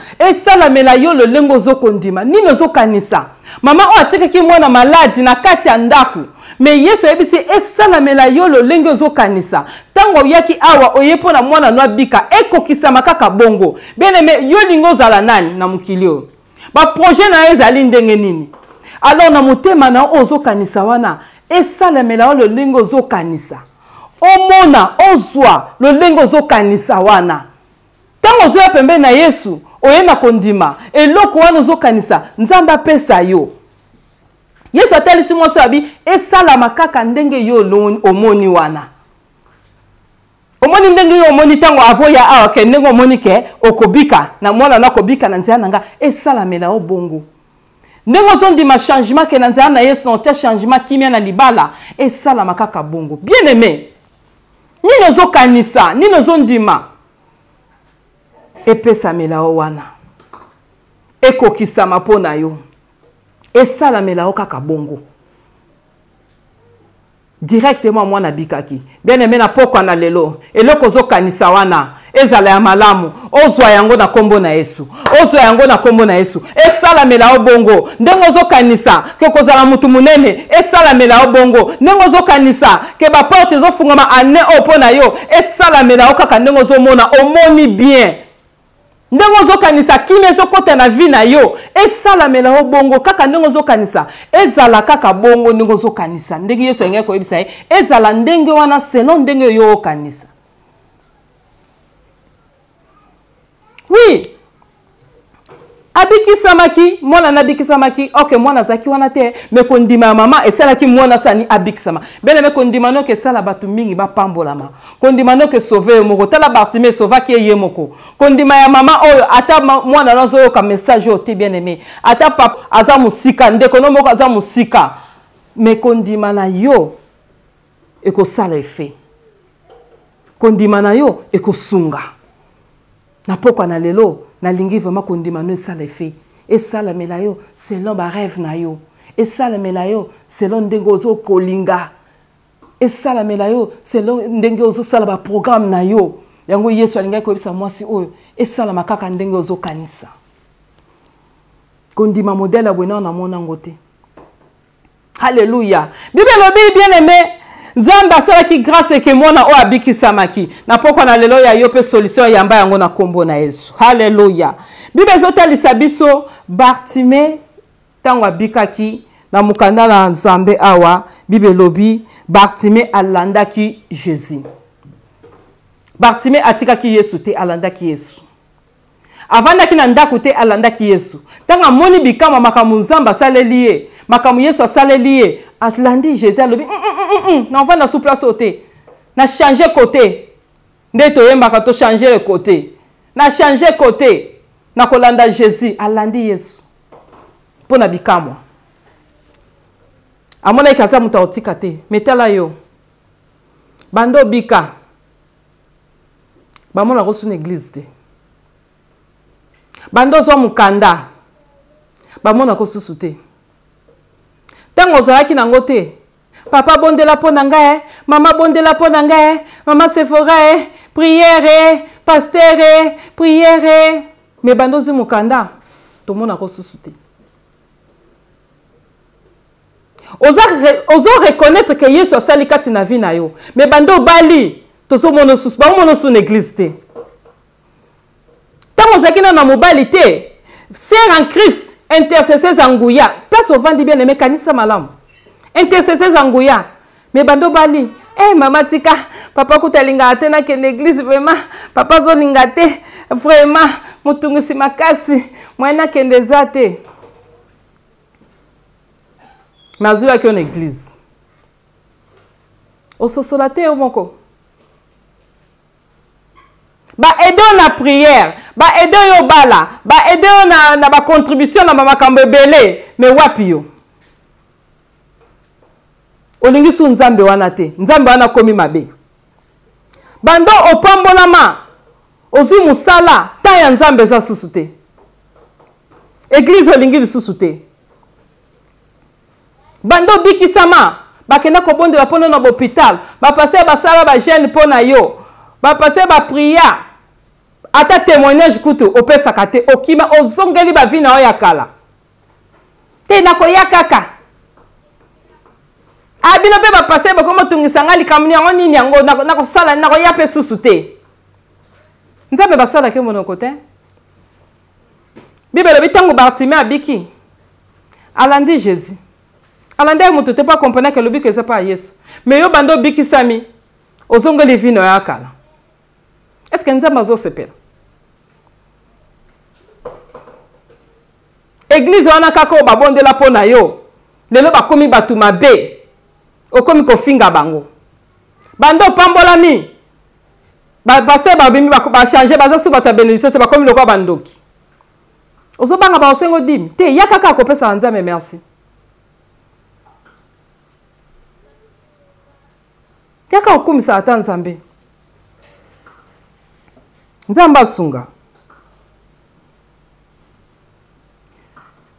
salamela yo le lengo zo kondima nino zo kanisa mama o atikaki mwana maladi na kati ya ndaku me Yesu yebisi salamela yo le lengo zo kanisa tango yaki awa oyepo na mwana no bika ekokisa makaka bongo bien me yo lingo zala nani na mukilio ba projet na ezali ndenge nini alors na motema na ozo kanisa wana esalamela le lengo zo kanisa omona ozwa le lengo zo kanisa wana tango zo pembe na Yesu oyena kondima eloko wana zo kanisa nzamba pesa yo Yesu atalisi mwaso abi esalama kaka ndenge yo omoni wana omoni ndenge yo omoni tango avoya awa ke ndenge omoni ke okobika na mwana na kobika na nzela nanga esalamela obongo ndenge zo ndima changement ke na nzela na Yesu na changement kimia na libala esalama kaka bongo bien aimé nino zo kanisa nino zo ndima epesamela wana ekokisama pona yo esalamela kaka bongo directement mwana bikaki bien aimé na poko na lelo eloko zo kanisa wana ezala ya malamu ozwa yango na kombo na Yesu ozwa yango na kombo na Yesu esalamela obongo ndengo zo kanisa ke kozala mutu munene esalamela obongo ndengo zo kanisa ke ba porte zo fungama ane opona yo esalamela kaka ndengo zo mona omoni bien ndengo zo kanisa kimia zo kota na vie na yo esalamela obongo kaka ndengo zo kanisa ezala kaka bongo ndengo zo kanisa ndenge Yesu engeko koyebisa ezala ndenge wana selon ndenge yo kanisa. Oui. Abikisamaki, mwana na bikisamaki, ok, mwana zaki wana te, me kondima mama, e sala ki mwana sani abikisama. Bele me kondima no ke sala batu mingi ba pambolama. Kondima no ke sauver moko, tala Bartimée sauva ki ye moko. Kondima ya mama oyo, ata mwana nazo yo ka message yo te bien aimé. Ata papa aza musika, ndeko no moko aza musika. Me kondima na yo, eko sala efe. Kondima na yo, eko sunga. Na pokwa na lelo, na lingi vraiment kondima no sala efe. Et sala melayo, selon ba rêve na yo. Et sala melayo, selon ndenge ozo kolinga. Et sala melayo, selon ndenge ozo sala ba programme na yo. Yango Yesu alinga ko bisa mwasi oyo. Et sala makaka ndenge ozo kanisa. Kondima modèle abona na mona ngote. Alléluia. Bible lobi bien aimé. Zamba sala ki grâce ke mona o abiki samaki. Na poko na lelo ya yope solution yamba yango na kombo na Yesu. Hallelujah. Bible zotalisa biso Bartimée tango abikaki na mukanda na Nzambe awa Bible lobi Bartimée alandaki Jésus. Bartimée atikaki Yesu te alandaki Yesu. Avanda ki na ndaku te alandaki Yesu. Tanga moni bikama makamu Nzamba saleliye, makamu Yesu asaleliye, alandi Jésus alobi na va na sous place ote. Na changer côté. Ndeto yemba to changer le côté. Na changer côté. Na kolanda Jésus alandi Yesu. Pona bikamwa. Amona ikaza muta otika te. Metala yo. Bando bika. Bamona rosu na église te. bando zo mukanda bamona ko susu te tango ozalaki nango te papa bondela po na ngai mama bondela po na ngai mama Sephora prière pasteur prière mais bando zo mukanda tomona ko susu te ozo reconnaître que Yesu asali kati na vie na yo mais bando bali tozo mono susu ba mono su l'église te tango zakina na mobali te sœur en Christ intercesseur Anguya place au vandi bien aimé kanisa malam intercesseur Anguya mais bando bali mama tika papa kutalinga te na kende église vraiment papa zo linga te vraiment mutungisi makasi mwana kende zate mazula ki on église ososola te omoko ba aider na prière ba aider yo bala ba aider na ba contribution na makambo ebele mais wapi yo olingi su nzambe wana te nzambe wana komi mabe bando opambolama ozwi musala ta ya nzambe za susu te église olingi lisusu te bando bikisama bakenda kobondela pono na hôpital bapase basala ba jeune pona yo bapase ba prière ata témoignage kutu opesaka te okima ozongeli ba vie na yo ya kala te na koya kaka abino pe bapase bakoma tungisa ngali kamuni yango nini yango na kosala na koya pe susu te nzambe basala ke monoko te Bible bitango Bartimée abiki alandi Jésus alande mutu te pas comprendre que le but que c'est pas Yesu mais yo bando biki sami ozongeli vie na yo ya kala est-ce que nzambe azosepela église wana kaka babondela po na yo lelo bakomi batu mabe okomi kofinga bango bando pambolami base babimi changer baza su bata bénédiction te bakomi lokwa bandoki ozobanga ba osengo dim te ya kaka kopesa nzambe merci yaka okumisa ata nzambe nzambe asunga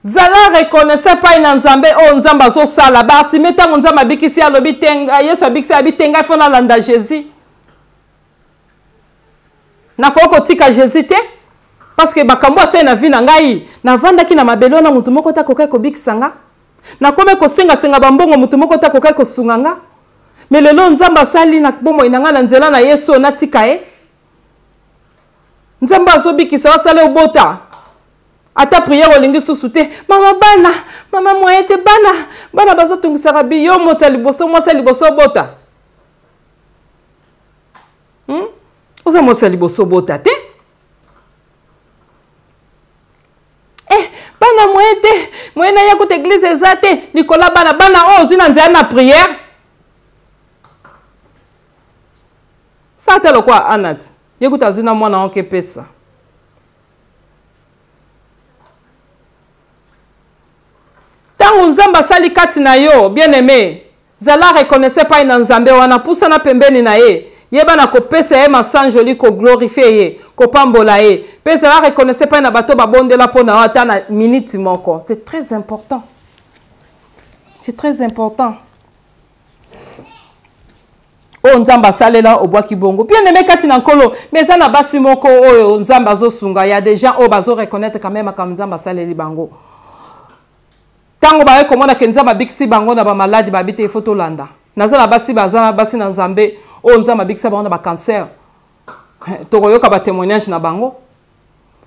zala reconnaissait pas na nzambe o nzambe azosala Bartimée ntango nzambe abikisi alobi tenga Yesu abikisi abitenga fona landa Jésus nakoko tika Jésus te parce que bakambo asai na vie na ngai navandaki na mabelo na mutu moko takokai kobikisa nga nakome kosenga bambongo mutu moko takokai kosunga nga mais lelo nzambe asali na bomo inanga na nzela na Yesu natika nzambe azobikisa wasala obota ata prière olingi susu te mama bana mama moye te bana bazotungisaka biyo mota liboso mwasa liboso bota oza mwasa liboso bota te bana moye te moye na ya kote église eza te likola bana oyo ozwi na nzela na prière sa te lokwa anati yekuta azwi na mwana oke pesa tango nzambe asali kati na yo bien aimé zala reconnaissait pas na nzambe wana pusa na pembeni na ye yeba na kopesa ye masanjoli ko glorifier ye ko pambola ye pe zala reconnaissait pas na bato babondela pona ata na minute moko c'est très important o nzamba salela obwaki bongo bien aimé kati na nkolo mais ça na basi moko oyo nzamba zosunga ya des gens o bazo reconnaître quand même comme nzamba saleli bango tango ba komona ke nzamba bikisi bango na ba maladi ba bite photo landa nazala basi bazana basi na nzambe o nzamba bikisa bango na ba cancer toko yoka ba témoignage na bango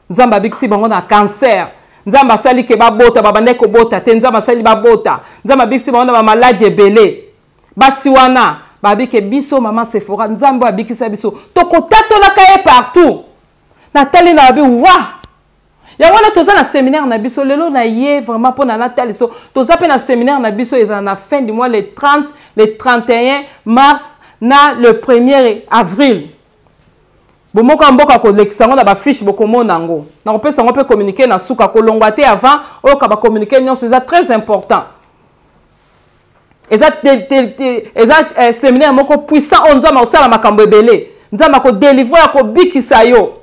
nzamba bikisi bango na cancer nzamba sali ke babota babande ko bota te nzamba sali babota nzamba bikisi bango na ba maladi ebele basi wana babike biso mama Sephora nzambe abikisa biso tokotatola kaye partout natali na bi wa ya wana toza na séminaire na biso lelo na ye vraiment pour na natali so toza pe na séminaire na biso eza na fin du mois le 30 le 31 mars na le 1er avril bomoko mboka ko lekisanga na ba fiche bokomona ngo na kopesa ngo pe communiquer na suka kolongwa te avant o ka ba communiquer nyonso eza très important. Eza séminaire moko puissant on nzama osala makambo ebele nzama ko délivrer ko bikisa yo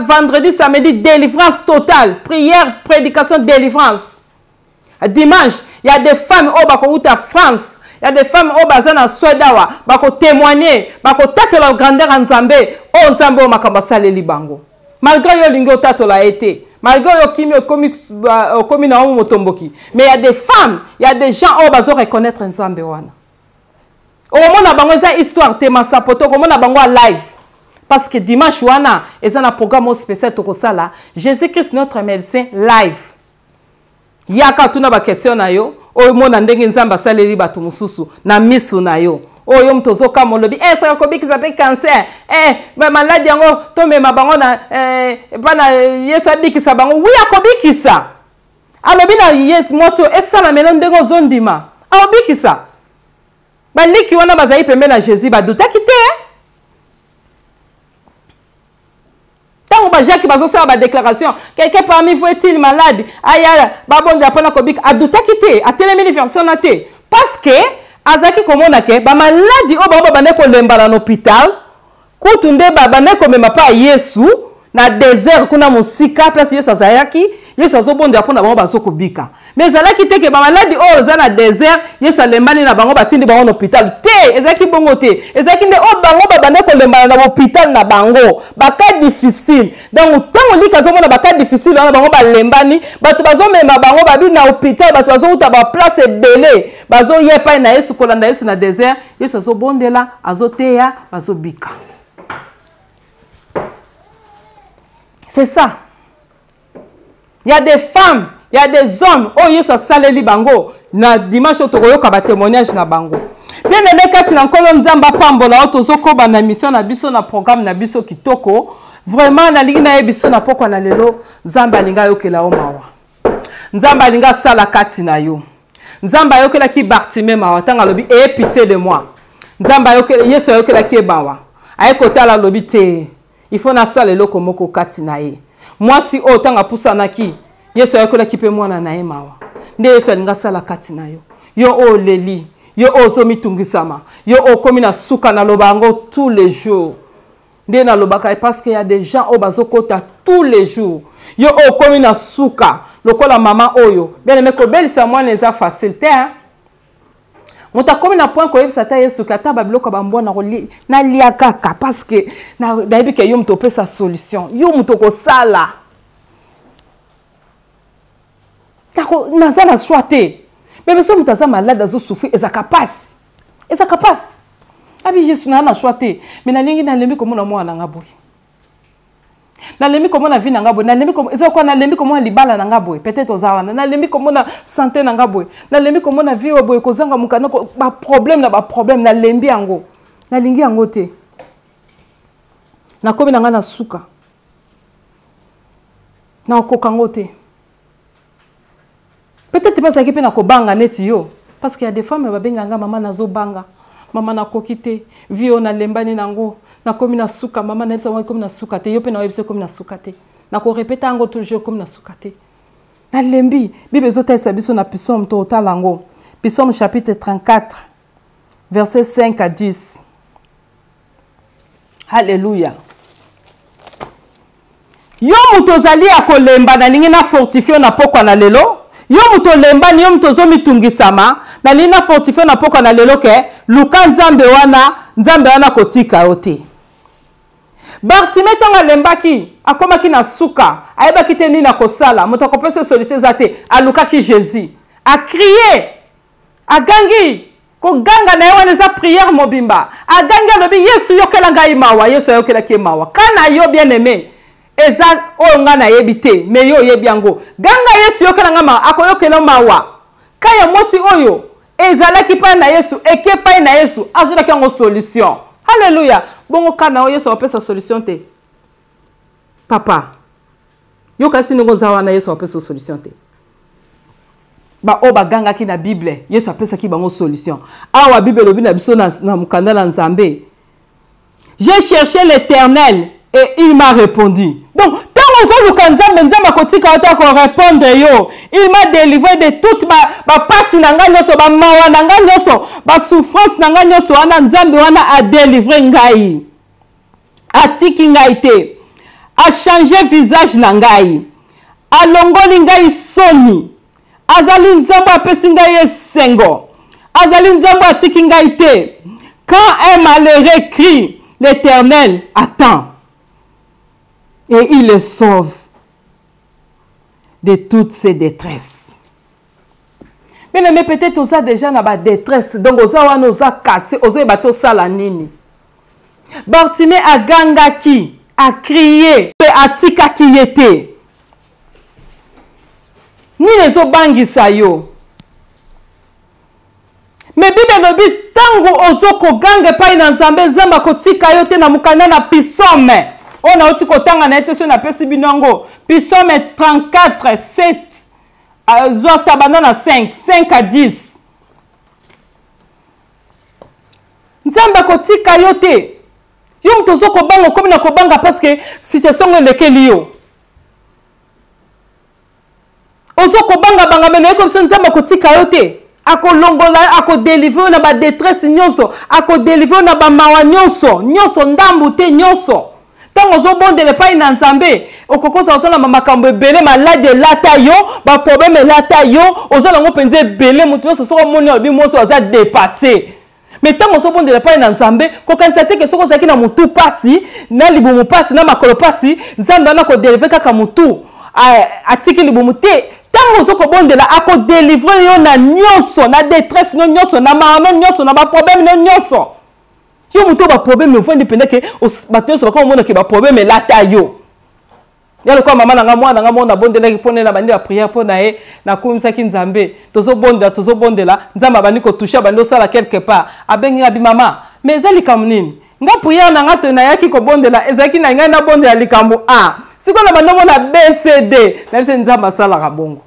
vendredi, samedi, délivrance totale. Prière, prédication, délivrance. Dimanche, il y a des femmes au Bako France. Il y a des femmes au Bazana Suédawa. Bako témoigner. Bako tâte la grandeur en Zambé. Oh Zambé, Makambasa le Libango. Malgré yo lingo tato la été. Malgré yo kimi komi na omo motomboki. Mais il y a des femmes, il y a des gens au Bazo reconnaître en Zambé wana. Au moment na bango za histoire tema sapoto, au moment na bango live. Parce que dimanche wana, ils ont un programme spécial toko sala. Jésus-Christ notre médecin live. Yaka tuna ba question na yo, o mona ndenge nzamba saleli batu mususu na misu na yo. O yo mtozo kama lobi, ça ko biki zape cancer. Ma maladie yango to me mabango na bana Yesu abiki sa bango. Oui akobiki sa. Alobi na yes moso esa na melo ndengo zondima. Akobiki sa. Ba liki wana bazai pembe na Jésus ba duta kite. Tant que Jacques bazo faire ba déclaration, quelqu'un parmi vous est-il malade? Aya babonde apona kobik aduta kite, atelemi version naté. Parce que azaki komona ke ba maladi o ba bane ko lemba na hôpital, kutunde ba bane ko mema pa Yesu na désert kuna musika place Yesu azayaki, Yesu azobonde apona bango bazo kobika. Mais azaki te ke ba maladi o za na désert, Yesu alembani na bango batindi bango na hôpital. Te, ezaki bongo te. Ezaki nde o bango ba bane ko lemba na hôpital na bango. Ba cas difficile. Donc tant on lit kazo mona ba cas difficile na bango ba lembani, bato bazo mema bango ba bi na hôpital, bato bazo uta ba place belé. Bazo yepa na Yesu kolanda Yesu na désert, Yesu azobondela, azoteya, bazo bika. C'est ça. Il y a des femmes, il y a des hommes, oh Yesu saleli bango, na dimanche otokoyoka ba témoignage na bango. Bien aimé kati na nkolo nzamba pambola otozoko ba na mission na biso na programme na biso kitoko, vraiment na lingi na yebiso na poko na lelo, nzamba linga yokela o mawa. Nzamba linga sala kati na yo. Nzamba yokela ki Bartimée mawa tanga lobi et pitié de moi. Nzamba yokela Yesu yokela ki bawa. Aye kotala lobi te. Il faut na sala loko moko kati na ye. Moi si otanga pusana ki Yesu yakola kipe mwana na ye mawa. Nde Yesu alinga sala kati na yo. Yo o leli, yo o zomi tungisama, yo o komi na suka na lobango tous les jours. Nde na lobaka parce qu'il y a des gens au bazokota tous les jours. Yo o komi na suka, lokola mama oyo. Bien aimé ko belisa mwana eza facilité hein. Mota komi na point ko yebisa ta Yesu kata babiloko bambona na liakaka parce que na dabi ke yo mto pesa solution. Yo mto ko sala. Kako nazana choité. Mais so mtaza malade azo souffrir ezaka passe. Ezaka passe. Abi Yesu na choité. Mais na lingi na lembi ko mona mwana ngaboy. Na lembi ko mona vie na ngaboy. Na lembi ko ezako na lembi ko mona libala na ngaboy. Peut-être ozawana. Na lembi ko mona santé na ngaboy. Na lembi ko mona vie oboy ko zanga mukana ko ba problème na lembi yango. Na lingi yango te. Na komi na nga na suka. Na okokango te. Peut-être pas ça qui peut na ko banga neti yo. Parce qu'il y a des femmes babenganga maman nazo banga. Maman na kokite, vio na lembani nango, na komi na suka, maman na ebisa komi na suka te, yo pe na ebisa komi na suka te. Na ko répéter ango toujours komi na suka te. Na lembi, Bible ezota esabiso na Psaume to otalango. Psaume chapitre 34, versets 5 à 10. Alléluia. Yo mutozali akolemba na ningi na fortifier na pokwa na lelo. Yo muto lemba ni yo muto zo mitungisama na lina fortifie na poko na lelo ke luka nzambe wana kotika yote. Bartimée tanga lembaki akomaki na suka ayebaki te nini na kosala muto akopesa solution zate alukaki Jésus a crié agangi ko ganga na yewana za prière mobimba agangi lobi Yesu yokela ngai mawa Yesu yokela ki mawa kana yo bien aimé eza onga na yebite me yo yebiango ganga Yesu yokela ngama akoyokela mawa kaya mosi oyo ezalaki pa na Yesu ekepa na Yesu azula kango solution. Alléluia. Bongo kana Yesu apesa solution te. Papa yo kasi ngo zawa na Yesu apesa solution te. Ba oba ganga ki na Bible Yesu apesa ki bango solution. Awa Bible lobi na biso na mukanda na Nzambe. J'ai cherché l'Éternel et il m'a répondu. Donc, tant que Nzambe kotika ota ko répondre yo, il m'a délivré de toute ma passe nanga nyoso, ba mawa nanga nyoso, ba souffrance nanga nyoso, wana Nzambe wana a délivré ngai. Atiki ngai te. a changé visage na ngai alongoli ngai soni azali nzambe apesi ngai esengo azali nzambe atiki ngai te. Quand un malheureux crie, l'Éternel attend et il le sauve de toutes ses détresses. Mais peut-être on a déjà dans la détresse, donc on a cassé, on a bateau salanini. Bartimée a gangaki, a crié, a tika qui était. Ni les obangi sayo. Mais Bible no bis tango ozoko gange pa ina nzambe nzamba kotika yote na mukanda na pisome. On a otiko tanga na ete so na pesi binongo. Pisome 34 7 zota banana 5 à 10. Nzamba kotika yote. Yo mtozoko bango komi na kobanga parce que situation elekeli yo. Ozoko banga banga mena ko so nzamba kotika yote. Ako longola ako délivrer na ba détresse nyonso ako délivrer na ba mawa nyonso nyonso ndambu te nyonso tango zo bondele pa ina nzambe okokosa osala makambo ebele malade lata yo ba problème lata yo ozala ngo penze ebele mutu nyonso soko moni obi moso aza dépassé mais tango zo bondele pa ina nzambe ko kansate ke soko zaki na mutu pasi na libumu pasi na makolo pasi nzambe na ko délivrer kaka mutu atiki libumu te. Tant que bondela ako délivrer yo na nyonso na détresse no nyonso na maano nyonso na ba problème no nyonso yo muto ba problème no fandi pende ke ba nyonso ba ko mona ke ba problème lata yo yalo kwa mama nga mwana bondela ki pone na bandi ba prière pona e na kumisa ki nzambe tozo bondela nzamba bandi ko toucher bandi sala quelque part abengi abi mama mais ezali kamnini nga prière na nga to na yaki ko bondela ezaki na nga na bondela likambo a siko na bandomo na BCD na bise nzamba sala kabongo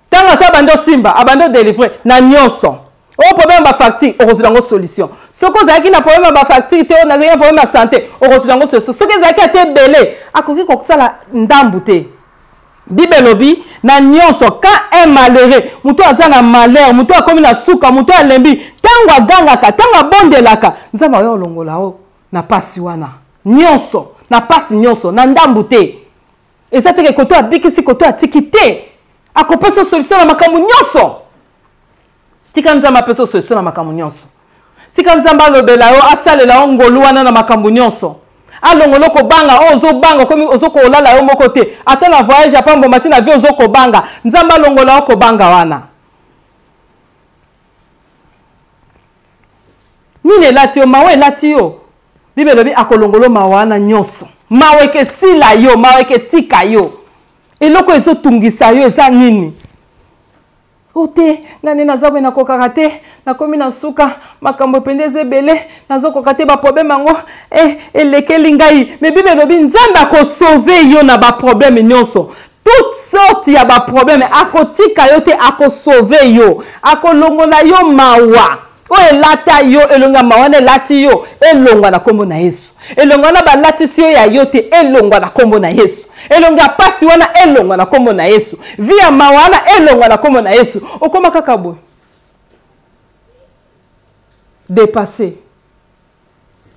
tanga sa bando simba abando délivrer na nyonso o problème ba facture o rezulango solution soko zaki na problème ba facture te o na zaki na problème de santé o rezulango solution soko zaki te belé akoki ko sala ndambu te Bible lobi na nyonso quand un malheureux muto azana malheur muto akomi na suka muto alembi tango agangaka tango abondelaka nzamba yo longola o na pasi wana nyonso na pasi nyonso na ndambu te ezate ke koto abikisi koto atiki te akopesa solution na makambo nyonso tika nzamba pesa solution na makambo nyonso tika nzamba lobela yo asalela ngolu wana na makambo nyonso alongolo ko banga ozo banga komi ozoko olala yo moko te ata na voyage apambo matina vi ozoko banga nzamba longola ko banga wana nini lati yo mawe lati yo Bible lobi akolongolo mawana nyonso mawe ke sila yo mawe ke tika yo eloko ezo tungisa yo eza nini ote ngani nazabwe na kokaka te nakomi na suka makambo pendeze bele nazo kokate ba problème ngo elekeli ngai mais Bible lobi nzamba ko sauver yo na ba problème nyonso toute sorte ya ba problème akotika yo te ako sauver yo akolongola yo mawa o elata yo elonga mawana lati yo elongwa na kombo na Yesu elongwa na balati yo ya yote elongwa na kombo na Yesu elonga pasi wana elongwa na kombo na Yesu via mawana elongwa na kombo na Yesu okoma kaka boy dépassé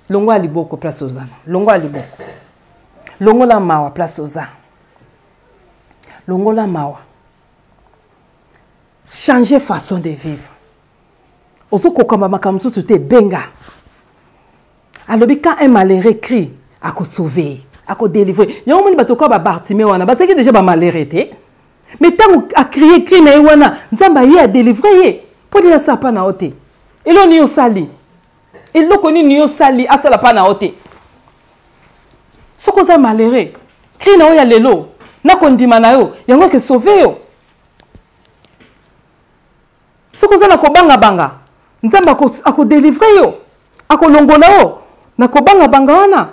longwa liboko place ozana longwa liboko longola mawa place ozana longola mawa changer façon de vivre ozo kokamba makamso te benga alobi quand un malheureux crie ako sauver ako délivrer yo moni batoko ba Bartimée wana basaki déjà ba malheureux te mais tant a crier cri na wana nzamba ye a délivrer ye podi ya sapa na ote elo ni osali eloko ni osali asala pa na ote soko za malheureux cri na ya lelo na kondima na yo yango ke sauver yo soko za na kobanga banga nzamba ako délivrer yo ako longola yo na kobanga banga wana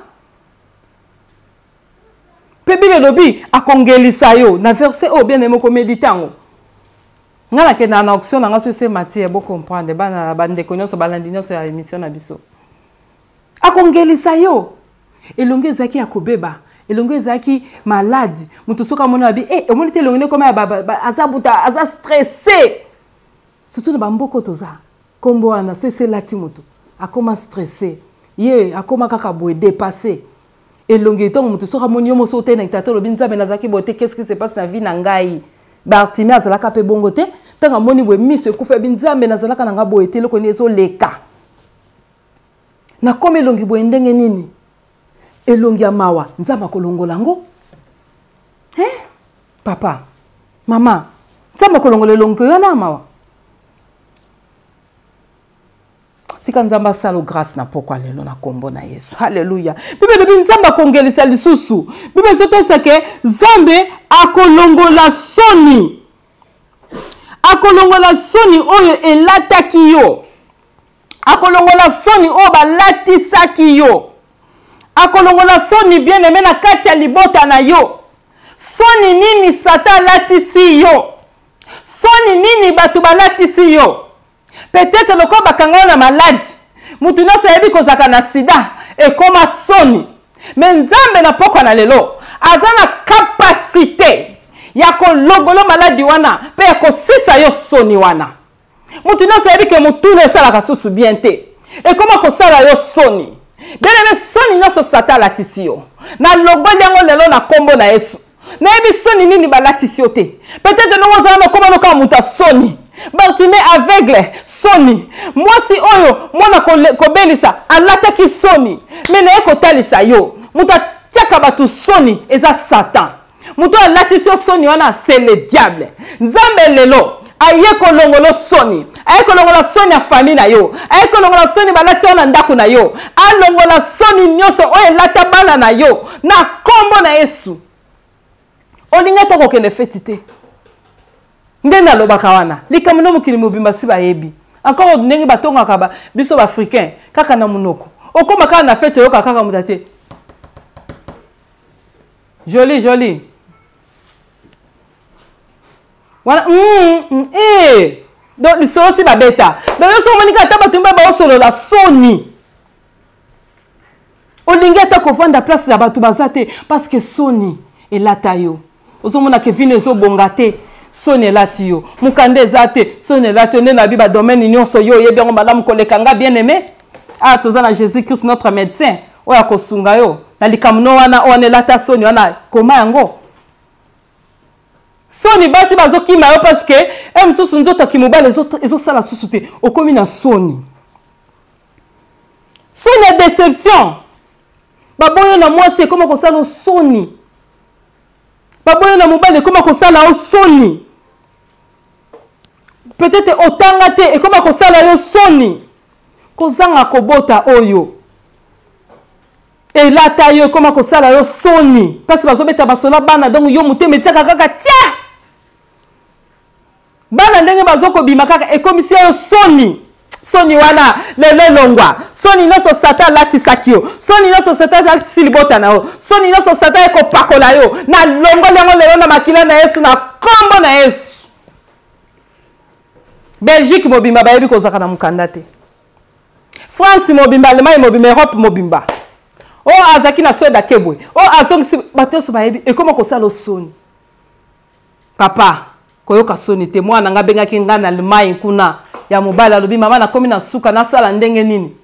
pe Bible lobi akongelisa yo na verset o bien aimé ko méditango ngala ke na auction na ngaso se Matthieu bo comprendre bana bande konyoso balandi nyonso ya émission na biso akongelisa yo elonge zaki akobeba elonge zaki malade mutu soka mona bi omoni te elonge koma azabuta aza stressé surtout na bamboko toza kombo wana so se lati mutu akoma stressé ye akoma kaka boye dépassé elongi etongo mutu soka moni yo moso te na itato lobi nzambe nazaki bote qu'est-ce qui se passe na vie na ngai Bartimée azalaka pe bongo te tanga moni bwe miso ekufa bi nzambe nazalaka na nga boye te loko ni ezoleka na kome elongi boye ndenge nini elongi ya mawa nzambe akolongola ngo papa mama nzambe akolongola elongi oyo na mawa tika nzamba asala grâce na pokwa lelo na kombo na Yesu. Haleluya. Bible lobi nzamba akongelisa lisusu. Bible ezotesa ke nzambe akolongola soni. Akolongola soni oyo elataki yo. Akolongola soni oyo balatisaki yo. Akolongola soni bien aimé na kati ya libota na yo. Soni nini Satan latisi yo. Soni nini batu balatisi yo. Peut-être le corps bakanga na malade. Mutu na sayebi kozaka na sida et koma soni. Mais nzambe na poko na lelo azana capacité ya kolongolo maladi wana pe ya kosisa yo soni wana. Mutu na sayebi ke mutu na sala kasusu bien te. Et koma kosala yo soni. Bien aimé soni na so Satan latisi yo. Na longoli yango lelo na kombo na Yesu. Na yebi soni nini balatisi yo te. Peut-être no zana koma no ka muta soni. Bartimée aveugle soni mwasi oyo mwana kobelisa alataki soni mais na ekotalisa yo muta tiaka batu soni eza Satan muto alatisi yo soni wana c'est le diable nzambe lelo aye kolongolo soni aye kolongola soni ya famille na yo aye kolongola soni balati yo na ndako na yo alongola soni nyonso oyo elata bana na yo na kombo na Yesu olinga to kokende feti te ndenda lobaka wana likamino mukili mobimba si bayebi encore ndenge batonga kaba biso ba africain kaka na munoko okoma kaka na fete yo kaka mutase joli wana donc lisolo si babeta donc yo so monika ta batumba ba osolo la soni olinga ta kovanda place ya batu bazate parce que soni elata yo ozomona ke vine zo bongate soni elati yo mukande ezate soni elati yo nena biba domaine nyonso yo yebi yango malamu kolekanga bien aimé tozana Jésus Christ notre médecin oya kosunga yo na likamno wana on elata soni wana koma yango soni basi bazokima yo parce que msusu nzoto kimobale ezosala susu te okomi na soni soni déception baboyo na mwasi ekoma kosala soni baboyo na mobali ekoma kosala yo soni peut-être otanga te ekoma kosala yo soni kozanga kobota oyo elata yo ekoma kosala yo soni parce bazobeta basola bana donc yo mutema etiaka kaka tia bana ndenge bazokobima kaka ekomisi yo soni soni wana lelo longwa soni noso Satan latisaki yo soni noso Satan latisi libota na yo soni noso Satan ekopakola yo na longoli yango lelo na makila na Yesu na kombo na Yesu. Belgique mobimba bayebi kozaka na mukanda te. France mobimba, Allemagne mobimba, Europe mobimba. Azaki na Suède akebwe azongisi bato so bayebi ekoma kosala soni papa koyoka soni te mwana nga bengaki nga na Allemagne kuna ya mobala lobi mama na komi na suka na sala ndenge nini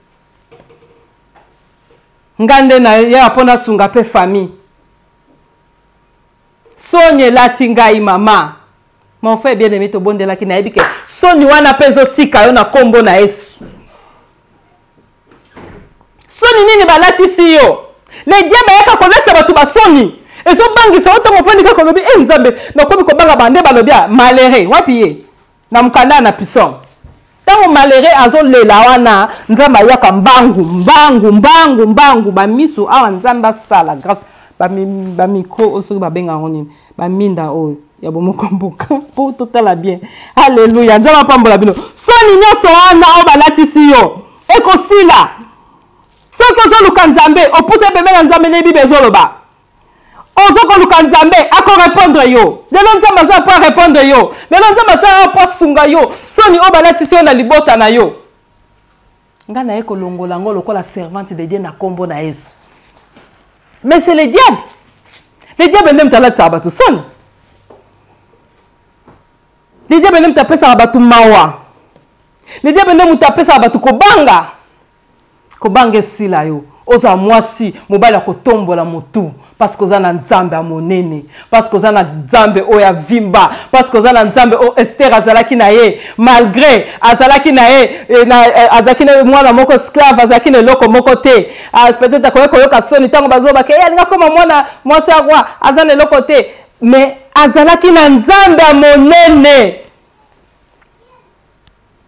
ngande na ya pona sunga pe famille soni elati ngai mama mon frère bien aimé to bondela ki na yebike soni wana pezo tika yo na kombo na Yesu soni nini balatisi yo le diable yaka koleta batu basoni ezo bangisa otango fani ka kolobi nzambe na komi ko banga bande balobia malere wapi ye na mukanda na pison tango malere azo lela wana nzamba yaka mbangu ba misu awa nzamba sala grâce ba micro oso ba benga ngoni ba minda o ya bomokomboka pour tout la bien alléluia nzamba pambola bino soni nyoso wana o balatisi yo ekosila soko zo luka nzambe opuse bemela nzambe ne bibe zoloba ozoko luka nzambe ako répondre yo lelo nzamba za po répondre yo lelo nzamba za po sunga yo soni o balatisi yo na libota na yo ngana eko longola ngolo ko la servante de Dieu na kombo na Yesu mais c'est le diable même talata batu soni le diable même tapesa batu mawa le diable même tapesa batu kobanga sila yo oza mwasi mobali akotombola motu parce que oza na nzambe ya monene, parce que oza na nzambe oya vimba, parce que oza na nzambe o Esther azalaki na ye malgré azalaki na ye azalaki na mwana moko esclave azalaki na eloko moko te, peut-être akoki koyoka soni ntango bazobaka alinga koma mwana mwasi ya roi aza na eloko te, mais azalaki na nzambe ya monene.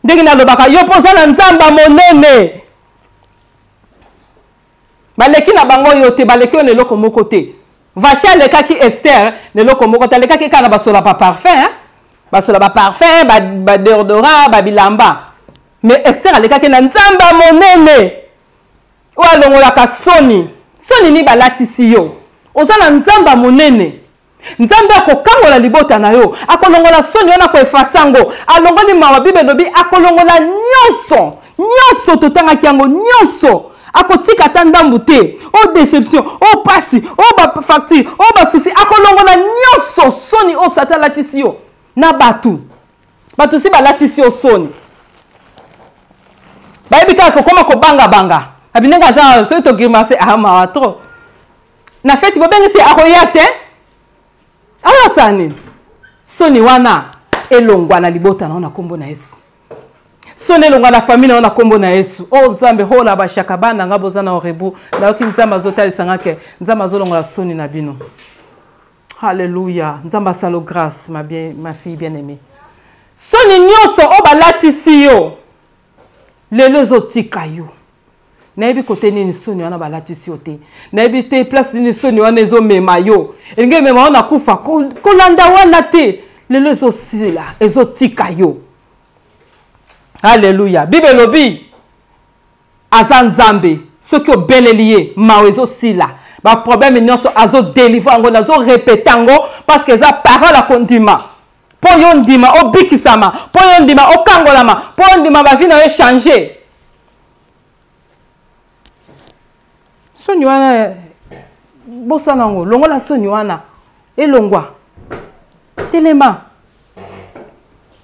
Ndenge nalobaka yo mpo oza na nzambe ya monene. Baleki na bango yo te, baleki yo neloko moko te. Vache alekaki Esther neloko moko te, alekaki kana basola ba parfum, hein? Basola ba parfum, ba deodorant, ba bilamba. Mais Esther alekaki na nzamba monene. O alongolaka soni. Soni ni balatisi yo. Oza na nzamba monene. Nzambe akokangola libota na yo, akolongola soni wana ko efasango, alongoli mawa Bible lobi akolongola nyonso totangaki yango nyonso. Akotika tandambu te, o déception, o pasi, o ba facture, o ba souci, akolongola nyonso soni o Satan latisi yo na batu. Batu si ba latisi yo soni. Baibika ko koma ko banga. Abinenga za so to grimace mawa trop. Na feti bobengisi akoyate. Awa sani. Soni wana elongwa na libota na kombo na Yesu. Soni elongwa na famille na kombo na Yesu. O Nzambe hola bashaka bana ngabo za na orebu. Na oki Nzamba zotalisanga ke Nzamba zolongola soni na bino. Alléluia. Nzamba salo grâce ma fille bien-aimée. Soni nyonso o balatisi yo. Lelo zotika yo. Naebi kote nini soni wana balatisi yo te. Naebi te place nini soni wana ezo mema yo. Enge mema wana kufa kolanda wana te. Lelo ezo sila, ezo tika yo. Alléluia. Bible lobi aza Nzambe soki obeleliye mawe ezo sila. Ba problème nyonso azo délivrer ngo nazo répéter ngo parce que za parole a kondima. Po yo ndima obikisama, po yo ndima okangolama, po yo ndima ba vie na yo changer. Soni wana bosa nango longola soni wana elongwa telema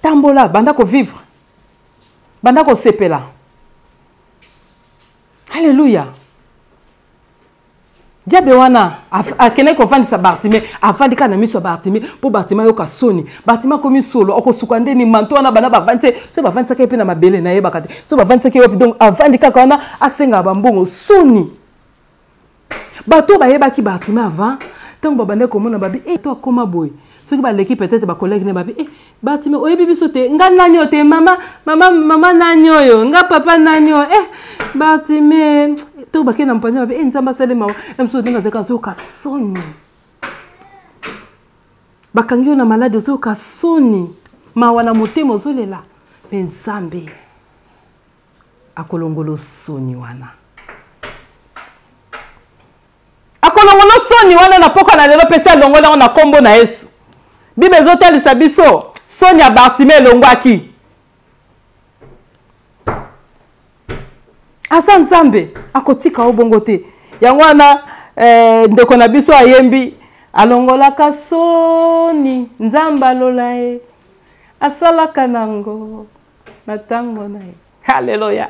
tambola banda ko vivre banda ko sepela. Alléluia. Diable wana akene ko vandisa Bartimée avandika na miso Bartimée po Bartimée yo ka soni Bartimée komi solo okosuka ndeni manto wana bana bavandise so bavandisa ke pe na mabele na ye bakate so bavandisa ke donc avandika kana asenga bambongo soni. Bato ba yeba ki Bartimée avant tant babane komona babi to akoma boy soki ba leki peut-être ba collègue ne babi Bartimée oyebi biso te nga nani ote mama nani oyo nga papa nani oyo Bartimée to ba kena mpanya babi Nzamba salema mso dinga zeka zo ka soni bakangi na malade zo ka soni mawa na motemo zolela pe Nzambe akolongolo soni wana. Akolongono soni wana na poka na lelo pesa longola na kombo na Yesu. Bible zotalisa biso soni ya Bartimée longwaki. Asa Nzambe akotika obongo te. Yango wana ndeko na biso ayembi alongola ka soni Nzamba lola e. Asalaka nango na tango na e. Alléluia.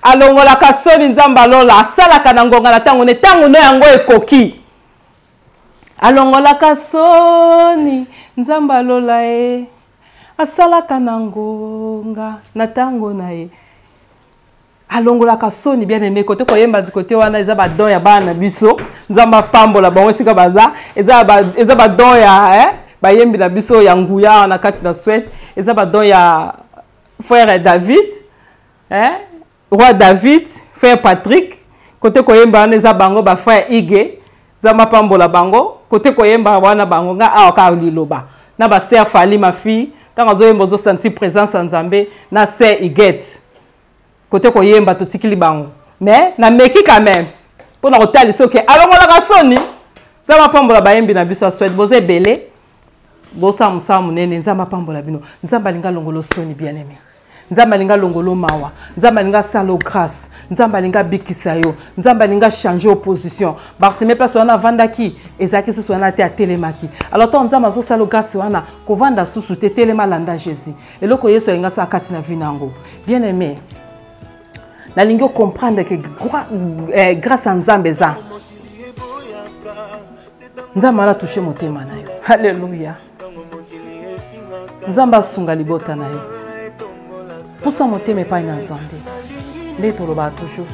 Alongola ka soni Nzamba lola asalaka na ngonga na tango ne tango no yango ekoki. Alongola ka soni Nzamba lola e asalaka na ngonga na tango na e. Alongola ka soni bien aimé côté ko yemba côté wana eza ba don ya bana biso Nzamba pambola bango sika baza eza ba don ya ba yembi na biso ya nguya na kati na Suède eza ba don ya frère David roi David, frère Patrick, côté koyemba wana bango ba frère Ige, Nzamba pambola bango, côté koyemba wana bango nga aoka liloba. Na ba sœur Fali ma fille, tant azoyemba zo sentir présence en Nzambe na sœur Iget. Côté koyemba to tikili bango. Mais na meki quand même. Pour na hôtel soke alongola ka soni. Nzamba pambola ba yembi na biso Suède boze belé. Bosa musamu nene Nzamba pambola bino. Nzamba linga longolo soni bien aimé. Nzamba linga longolo mawa, Nzamba linga salo grâce, Nzamba linga bikisa yo, Nzamba linga changer opposition. Bartimée place wana vandaki, ezaki susu wana te atelemaki. Alors tant Nzamba zo salo grâce wana ko vanda susu te telema landa Jésus. Eloko Yesu linga sa kati na vinango. Bien aimé. nalingi comprendre que grâce à Nzambe za Nzambe a touché motema na yo. Alléluia. Nzambe asunga libota na yo. Poussa motema epai na Nzambe. Nde toloba toujours.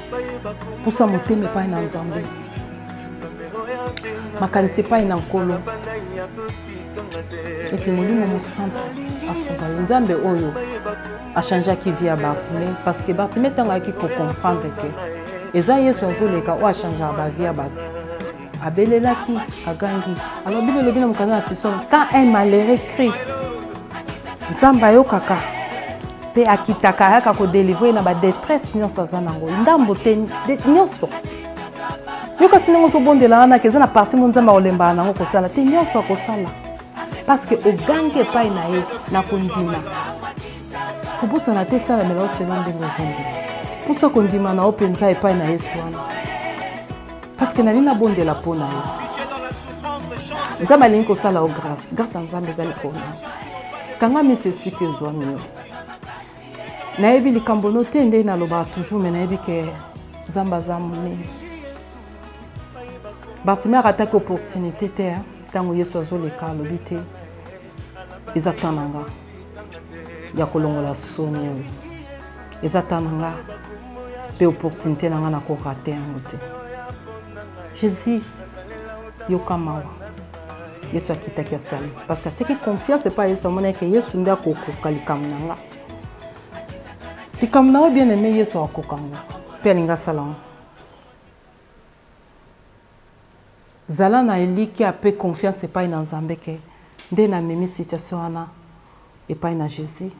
Poussa motema epai na Nzambe. Makanisi epai na nkolo. Eke molimo mosantu asunga yo. Nzambe oyo a changé qui vit à Bartimée parce que Bartimée tanga ki ko comprendre que eza Yesu azoleka o a changé ba vie à batu. Abelelaki agangi. Alors Bible le bien mo kana personne quand un malheureux crie Nzamba yo kaka pe akitaka yaka ko délivrer na ba détresse nyonso azanango ndambo te nyonso yo kasi nango so bondela na keza na partie mo Nzamba olemba nango ko sala te nyonso ko sala parce que ogangi pa na ye na kondima kubusa na te sala mela selon ndengo zondi pusa kondima na openza epai na Yesu wana parce que nalina bondela pona yo Nzamba lingi ko sala o grâce grâce à Nzambe ezali ko kanga mise sike zwa miyo nayebi likambo no te nde naloba toujours mais nayebi ke Nzamba za monene Bartimée ataki opportunité te ntango Yesu azoleka alobi te eza tananga ya kolongola soni oyo eza tananga pe opportunité nanga na korate yango te Jésus yoka mawa Yesu akitaki asali parce que atiki confiance pas Yesu amona ke Yesu nda kokoka likambo nanga likambo nawe bien aimé Yesu akokanga pe alinga sala zala na eliki ape confiance pas na Nzambe ke nde na memi situation wana epai na Jésus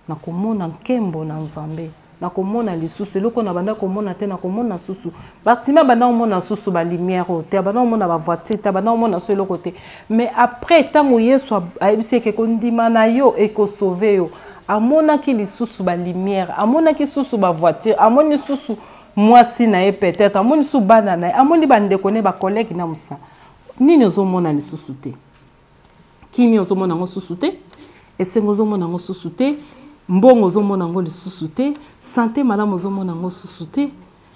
na komona nkembo na Nzambe na komona lisusu eloko na banda komona te na komona susu Bartimée banda komona susu ba lumière te banda komona ba voiture te banda komona so eloko te mais après tango Yesu ayebisi ke kondima na yo e ko sauver yo amona ki lisusu ba lumière amona ki susu ba voiture amoni susu mwasi na ye peut-être amoni su bana na amoni bandeko ne ba collègue na musa nini ozomona lisusu te kimi ozomona ngo susu te esengo ozomona ngo susu te mbongo ozomona ngo lisusu te santé malamu ozomona ngo susu te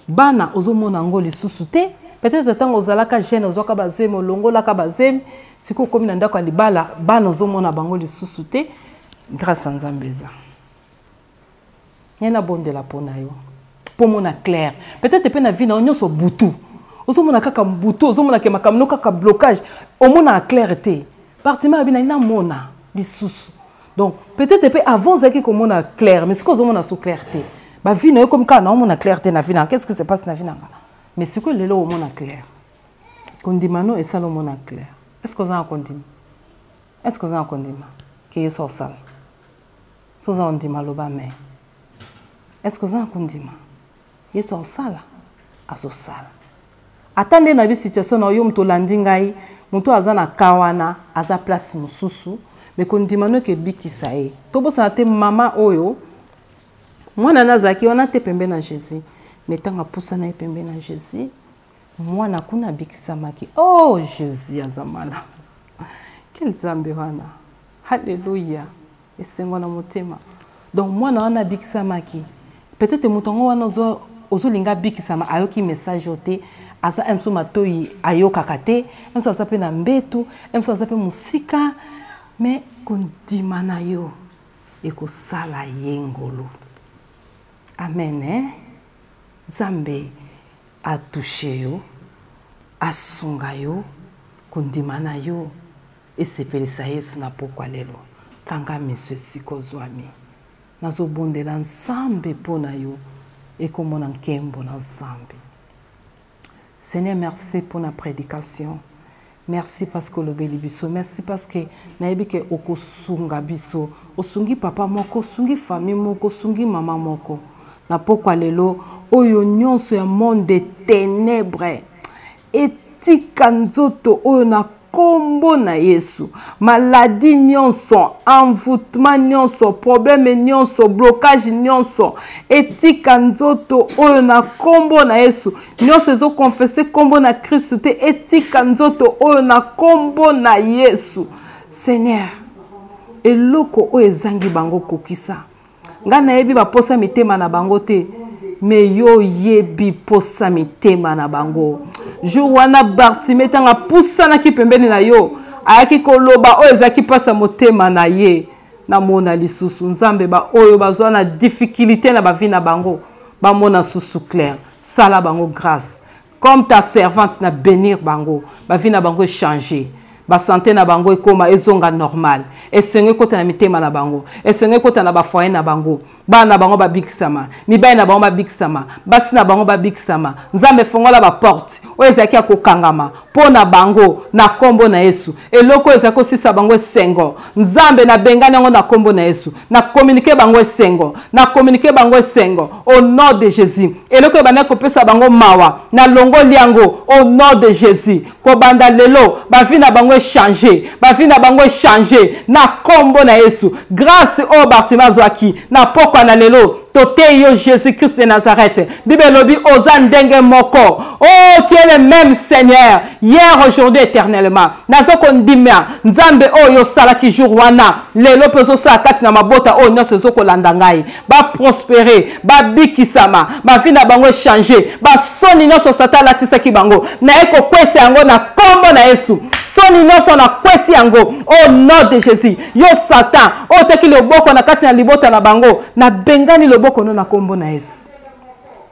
bana ozomona ngo lisusu te peut-être tango ozalaka jeune ozwaka bazemi olongolaka bazemi siko komi na ndako ya libala bana ozomona bango lisusu te grâce à Nzambe eza yana bondela pona yo po mona clair peut-être pe na vie na nyonso butu ozomona kaka butu ozomona ke makamno kaka blocage omona clarté Bartimée abina ina mona lisusu donc peut-être pe avant zaki komona clair mais ce que ozomona sous clarté ba vie na yo comme quand na omona clarté na vie na qu'est-ce qui se passe na vie na mais ce que lelo omona clair kondimano et salomona clair est-ce que ozana kondima est-ce que ozana kondima que yeso sal soza ondima loba mais est-ce que ozana kondima yeso sala aso sala atande na bi situation na yo mto landingai mto azana kawana aza place mususu mais kondimano ke bikisa e tobosa te mama oyo mwana nazaki wana te pembe na Jésus mais tanga pusa na pembe na Jésus mwana kuna bikisa maki oh Jésus azamala quel Nzambe wana alléluia esengo na motema donc mwana wana bikisa maki peut-être mutongo wana ozolinga bikisa ma ayoki message ote asa emso matoi ayoka kate emso asape na mbetu emso asape musika mais kondima na yo ekosala yengolo amen hein? Nzambe atouché yo asunga yo kondima na yo esepelisa Yesu na pokwa lelo kanga monsieur sikozwami nazobondela Nzambe pona yo ekomona nkembo na Nzambe. Seigneur, merci pour la prédication. Merci parce que le bélibiso. Merci parce que naebi ke okosunga biso. Osungi papa moko, osungi famille moko, osungi maman moko. Na pokwa lelo oyo nyonso ya monde de ténèbres. Etika nzoto oyo na kombo na Yesu. Maladie nyonso, envoûtement nyonso, problème nyonso, blocage nyonso. Etika nzoto oyo na kombo na Yesu. Nyonso ezo confesser kombo na Christ te. Etika nzoto oyo na kombo na Yesu. Seigneur, eloko oyo ezangi bango kokisa. Nga nayebi baposa mitema na bango te. mais yo yebi posa mitema na bango. Jour wana Bartimée tanga pusana ki pembeni na yo, ayaki koloba o ezaki pasa motema na ye na mona lisusu nzambe ba oyo bazwa na difficulté na ba vie na bango ba mona susu clair sala bango grâce comme ta servante na bénir bango ba vie na bango changer ba santé na bango ekoma ezonga normal esenge kota na mitema na bango esenge kota na ba foyer na bango ba na bango ba bikisama mibaya na bango ba bikisama basi na bango ba bikisama nzambe fongola ba porte o ezaki akokangama po na bango na kombo na Yesu eloko ezako sisa bango esengo nzambe na bengana ngo na kombo na Yesu na communiquer bango esengo na communiquer bango esengo au nom de Jésus eloko bana kopesa bango mawa na longo liango au nom de Jésus ko banda lelo ba vie na bango changer ba vie na bango changer na kombo na Yesu grâce au Bartimée zwaki na pokwa na lelo tote yo Jésus-Christ de Nazareth Bible lobi oza ndenge moko oh tu es le même Seigneur hier aujourd'hui éternellement nazoko ndimia nzambe oyo sala ki jour wana lelo peso sa kati na mabota o nyonso zoko landa ngai ba prospérer ba bikisama ba vie na bango changer ba soni nyonso sata latisa ki bango na eko kwese yango na kombo na Yesu soni nyonso na kwesi yango au nom de Jésus yo Satan o teki loboko na kati na libota na bango na bengani loboko no na kombo na Yesu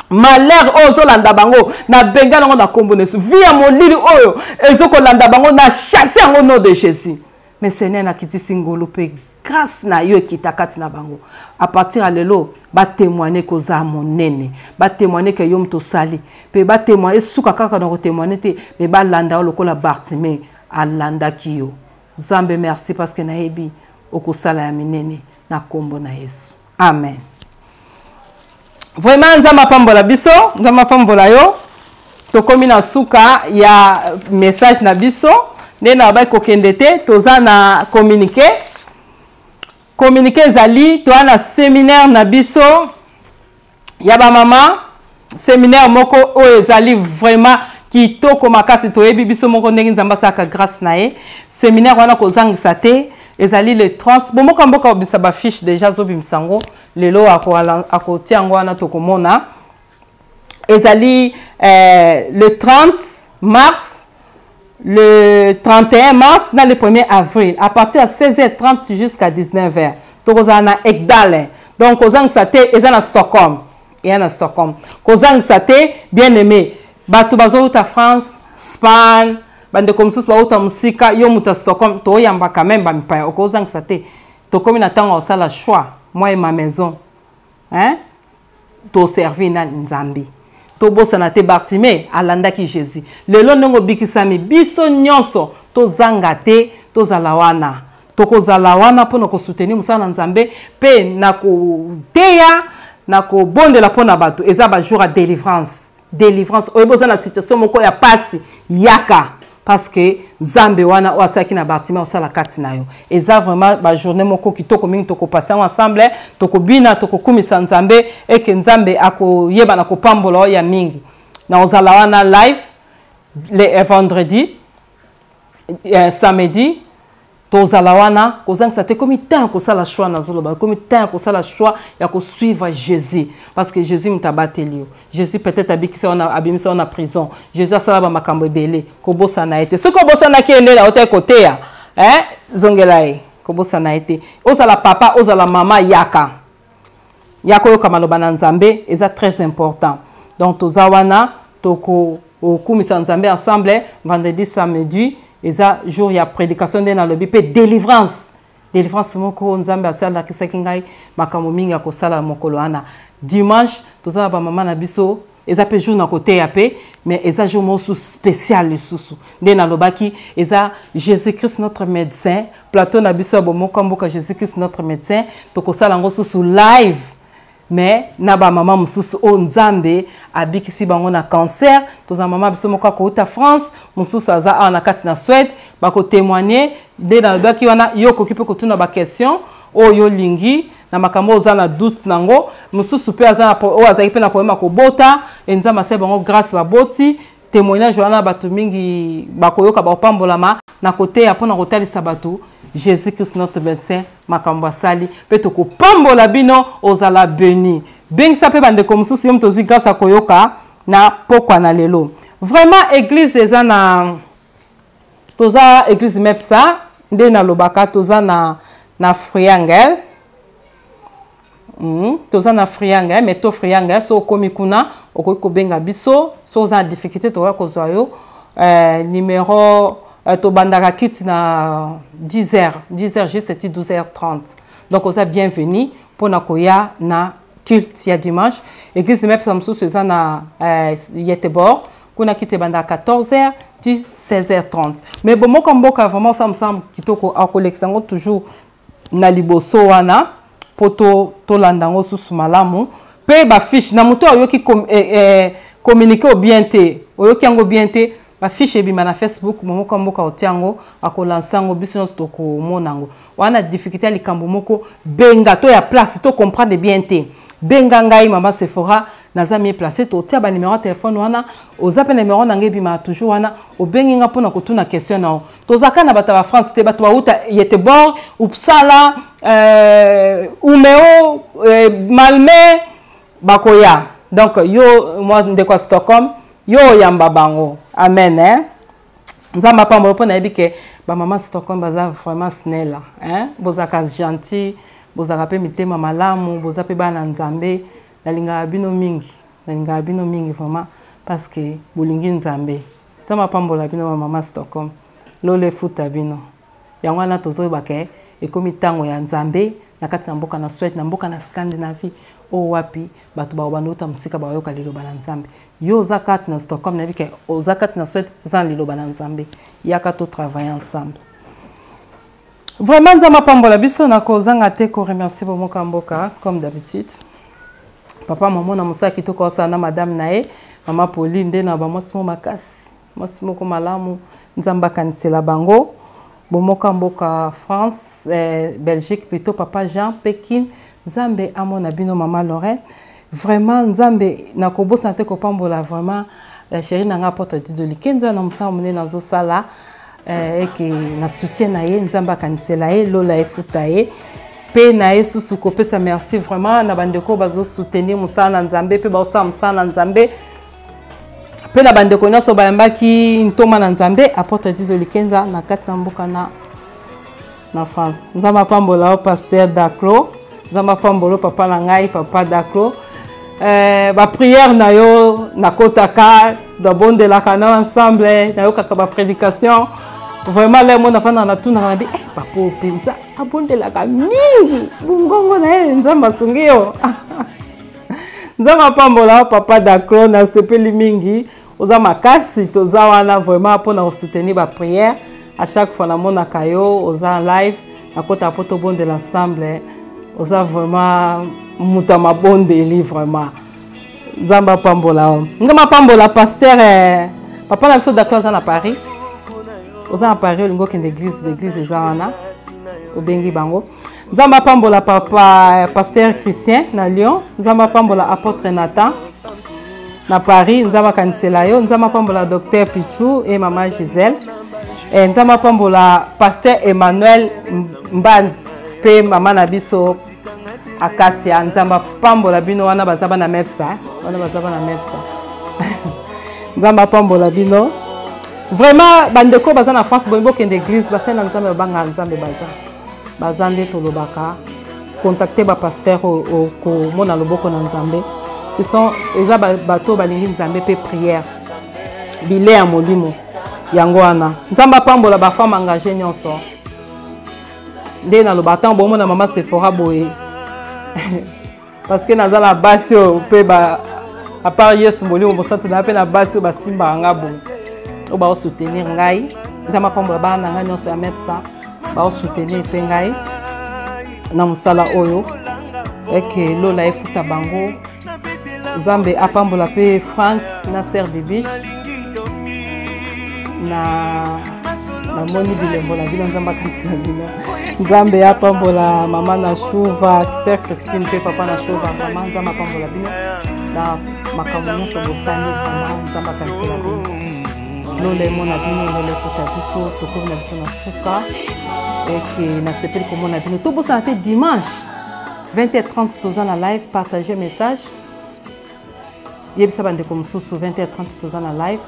malheur ozo landa bango na bengana ngo na kombo na Yesu via molili oyo ezoko landa bango na chasser yango nom de Jésus mais Seigneur na kiti singolo pe grâce na yo kitakati na bango à partir à lelo ba témoigner ko za monene ba témoigner que yo mto sali pe ba témoigner suka kaka na ko témoigner te mais ba landa lokola Bartimée alanda kiyo Zambe merci parce que na yebi okosala ya minene na kombo na Yesu amen. Vraiment nzamba pambola biso nzamba pambola yo tokomi na suka ya message na biso nena ba kokende te toza na communiquer zali to na séminaire na biso ya ba mama séminaire moko o ezali vraiment kitoko makasi toyebi biso moko ndenge nzamba saka grâce na ye séminaire wana kozangisa te ezali le 30 bomoka mboka obisa ba fiche déjà zo bimsango lelo akotia yango wana tokomona ezali le 30 mars le 31 mars dans le 1er avril à partir de 16h30 jusqu'à 19h tokozana na Ekdale donc kozangisa te eza na Stockholm et na Stockholm kozangisa te bien aimé bato bazouta France Espagne bande comme ça ba musika yo muta Stockholm to yamba quand même ba mipaya okozangisa te to komi na tango osala choix moi et ma maison hein to servir na nzambi to bosana te Bartimée alanda ki Jésus lelo ndongo bikisami biso nyonso to zanga te to zalawana to kozalawana pono ko soutenir musana nzambe pe na ko teya na ko bondela pona bato eza ba jour à délivrance oyoboza na situation moko ya pasi yaka parce que Zambe wana wasaki na Bartimée osala kati na yo eza vraiment ba journée moko kitoko mingi toko passer ensemble toko bina toko kumisa Nzambe et que Nzambe akoyeba na kopambola ya mingi na ozala wana live le vendredi samedi tozala wana kozangisa te comme temps kosala choix na zoloba comme temps kosala choix ya ko suivre Jésus parce que Jésus mutabateli Jésus peut-être abikisa on a abimisa on a prison Jésus asala ba makambo ebele ko bosa na été ce ko bosa na kende na hôtel côté ya zongelae ko bosa na été ozala papa ozala mama yaka yo kamaloba na Nzambe eza très important donc tozawana toko okumisa Nzambe ensemble vendredi samedi eza jour ya prédication de na lobi pe délivrance moko Nzambe asala kisaki ngai makambo mingi akosala mokolo ana dimanche tozala ba mama na biso eza pe jour na côté ya pe mais eza jour mosu spécial lisusu nde na lobaki eza Jésus-Christ notre médecin plateau na biso bomoko mboka Jésus-Christ notre médecin tokosala ngo susu live mais na ba mama mususu o Nzambe abikisi bango na cancer toza mama biso moko ko uta France mususu aza na kati na Suède ba ko témoigner de na baki wana yo ko kipe ko tuna ba question o yo lingi na makambo oza na doute nango mususu pe aza na o aza ipe na problème ko bota Nzambe se bango grâce ba boti témoignage wana bato mingi ba ko yoka ba pambolama na côté ya pona kotalisa bato Jésus-Christ notre médecin makambo sali pe toko pambola bino ozala béni beng ça peut bande comme sous yom tozi grâce à koyoka na pokwa na lelo. Vraiment église eza na toza église mepsa nde na lobaka toza na Friangel. Toza na Friangel mais to Friangel so komi kuna okoko benga biso so za difficulté to ya kozwa yo numéro to bandaka kit na 10h jusqu'à 12h30. Donc oza bienvenue pour na koya na culte ya dimanche église mepsa msusu eza na Yetebor kuna kite banda 14h 16h30. Mais bon moko mboka vraiment ça me semble kitoko a collectionner toujours na liboso wana poto to landango susu malamu pe ba fiche na muto oyoki communiquer au bien te oyoki yango bien te ba fiche ebima na Facebook moko mboka otiango akolansango biso to ko monango wana difficulté likambo moko benga to ya place to comprendre bien te benga ngai mama Sephora naza mi placé to tia ba numéro téléphone wana ozape numéro nange bima toujours wana obengi nga pona kotuna question na to zaka na bata ba France te bato ba uta Yetebor Uppsala Umeå Malmö bakoya donc yo moi ndeko Stockholm yo yamba bango amen hein nzamba pa mo pona ebike ba mama Stockholm baza vraiment snella hein bozaka gentil bozaka pe mitema malamu boza pe bana nzambe nalinga bino mingi vraiment parce que bolingi nzambe tama pambola bino ba mama Stockholm lole futa bino yango na tozo bake ekomi tango ya nzambe na kati na mboka na Suède na mboka na Scandinavie o wapi bato ba banota musika ba yoka lilo bana nzambe yo zakati na Stockholm na bike o zakati na Suède uzan lilo bana nzambe yaka to travailler ensemble. Vraiment nzama pambola biso na kozanga te ko remercier bo moka mboka comme d'habitude. Papa maman na musaki to ko sana madame nae mama Pauline nde na ba mosimo makasi mosimo ko malamu nzamba kanisela bango bo moka mboka France Belgique plutôt papa Jean Pékin nzambe amona bino mama Lorraine vraiment nzambe na kobosa te ko pambola vraiment la chérie nanga porte de likenza na musa mone na zo sala et que na soutien na ye nzamba kanisela ye lola efuta ye pe na ye susu ko pesa merci vraiment na bandeko bazo soutenir musana nzambe pe ba sa musana nzambe pe na bandeko nyoso bayambaki ntoma na nzambe apporte de likenza na kati na mboka na France nzamba pambola o pasteur Daclo nzamba pambola papa na ngai papa Daclo ba prière na yo na kotaka da bonde la kana ensemble na yo kaka ba prédication vraiment le monde afana na tuna na bi papa penza abonde la ka mingi bungongo na ye nzamba sungio nzamba pambola papa Daclo na sepeli mingi oza makasi toza wana vraiment pour soutenir ba prière à chaque fois na mona kayo oza en live na kota poto bonde l'ensemble oza vraiment muta mabonde li vraiment nzamba pambola pasteur papa na biso Daclo oza na Paris oza na Paris olingo kende l'église eza wana obengi bango nzamba pambola papa pasteur Christian na Lyon nzamba pambola apôtre Nathan na Paris nzamba kanisela yo nzamba pambola docteur Pichou et maman Gisèle et nzamba pambola pasteur Emmanuel Mbanzi pe mama na biso Akasia nzamba pambola bino wana bazaba na mepsa nzamba pambola bino vraiment bandeko baza na France bongo kende église basa na nzambe banga nzambe baza nde tolobaka contacter ba pasteur ko mona loboko na nzambe ce sont eza bato balingi nzambe pe prière bile ya molimo yango wana nzamba pambola ba femme engagée nyonso nde na lobata bo mona mama Sephora boye parce que nazala basio pe ba à part Yesu molimo bosantu na pe na basio basimba nga bo o ba soutenir ngai nzamba pambola ba na nga nyonso ya mepsa ba soutenir pe ngai na musala oyo eke lola efuta bango Zambe apambola pe Frank Nasser Bibiche na moni bilembo la bila nzamba kasi na bila Zambe apambola mama na Shuva Sœur Christine pe papa na Shuva mama nzamba apambola bino na makambo so bosani mama nzamba kasi na bino lole mona bino lole futa biso toko na biso na suka et que na sepeli komona bino to bosana te dimanche 20h30 toza na live, partagez message. Yebisa bande comme sous 20h30 toza na live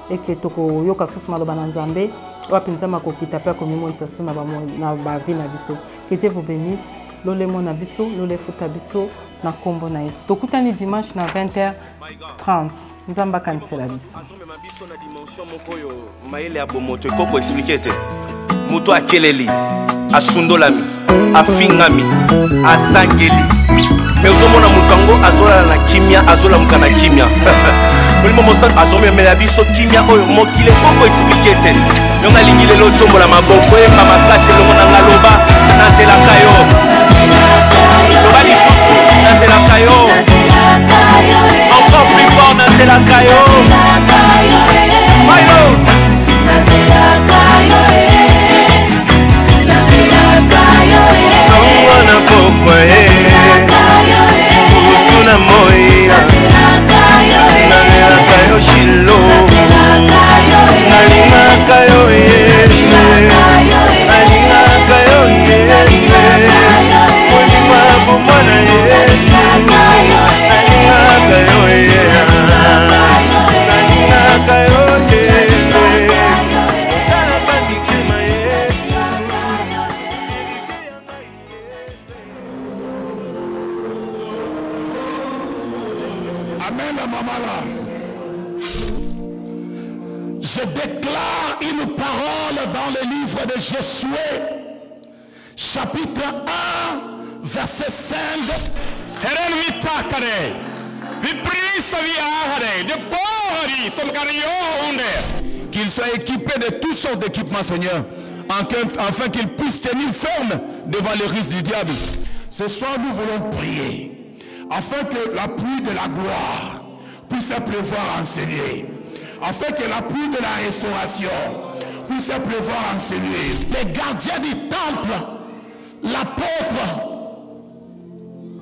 et que toko yoka sous maloba na Nzambe wapi nzamba ko kitapa ko mimonisa sous na ba vie na biso. Que Dieu vous bénisse. Lole mona biso, lole futa biso na kombo na Yesu. Tokutani dimanche na 20h30. Nzamba kansela biso.
Na dimension moko yo maele abomoto koko expliquer te. Muto akeleli, asundolami, afingami, asangeli. Mais ozomona mutango azola na kimia, azola mukana kimia. Mulimo mosan azomya melabiso kimia oyo mokile koko expliquer te. Nyonga lingile lo tombo la maboko e mama kase longo na ngaloba na zela kayo. Loba li susu na zela kayo. Encore plus fort na zela kayo. My Lord. Na zela kayo. Na zela kayo. Wana koko Utuna moya. Na zela kayo shilo. Nalinga kayo yes. Nalinga kayo yes. Mulima bumana yes. Nalinga kayo yes. Nalinga kayo yes. Otala bandikima yes.
Amen, mamala. Je déclare une parole dans le livre de Josué, chapitre 1, verset 5.
Heren vitakare. Viprisa viahare. De pohari som kan yo under.
Qu'ils soient équipés de toutes sortes d'équipements, Seigneur, afin qu'ils puissent tenir ferme devant les risques du diable. Ce soir, nous voulons prier, afin que la pluie de la gloire puisse pleuvoir en celui, afin que la pluie de la restauration puisse pleuvoir en celui. Les gardiens du temple, l'apôtre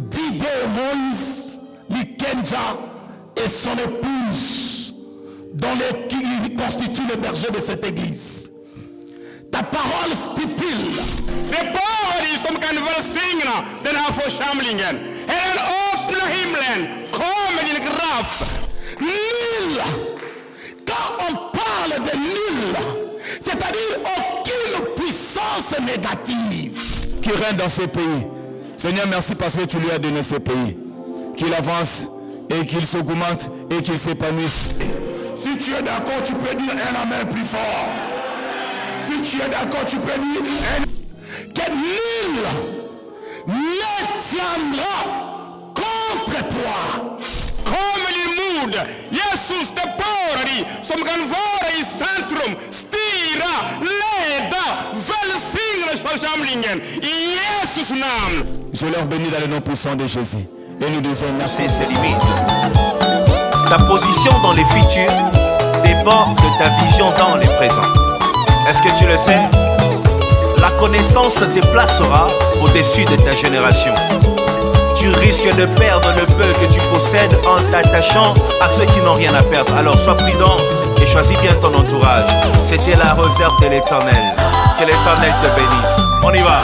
Dido Moïse, Likenja et son épouse, qui constituent le berger de cette église. Ta parole stipule.
De pohari som kan välsigna den här församlingen. Herren öppna himlen. Kom med din kraft.
Nul. Quand on parle de nul, c'est-à-dire aucune puissance négative
qui règne dans ces pays. Seigneur, merci parce que tu lui as donné ces pays. Qu'il avance et qu'il s'augmente et qu'il s'épanouisse.
Si tu es d'accord, tu peux dire un amen plus fort. Si tu es d'accord, tu peux dire que nul ne tiendra contre toi.
Kommer din mod. Jesus de porari som kan vara i centrum, styra, leda, välsigna församlingen. I Jesus namn.
Je leur bénis dans le nom puissant de Jésus. Et nous disons merci.
C'est ses limites. Ta position dans les futurs dépend de ta vision dans les présents. Est-ce que tu le sais? La connaissance te placera au-dessus de ta génération. Tu risques de perdre le peu que tu possèdes en t'attachant à ceux qui n'ont rien à perdre. Alors sois prudent et choisis bien ton entourage. C'était la réserve de l'Éternel. Que l'Éternel te bénisse. On y va.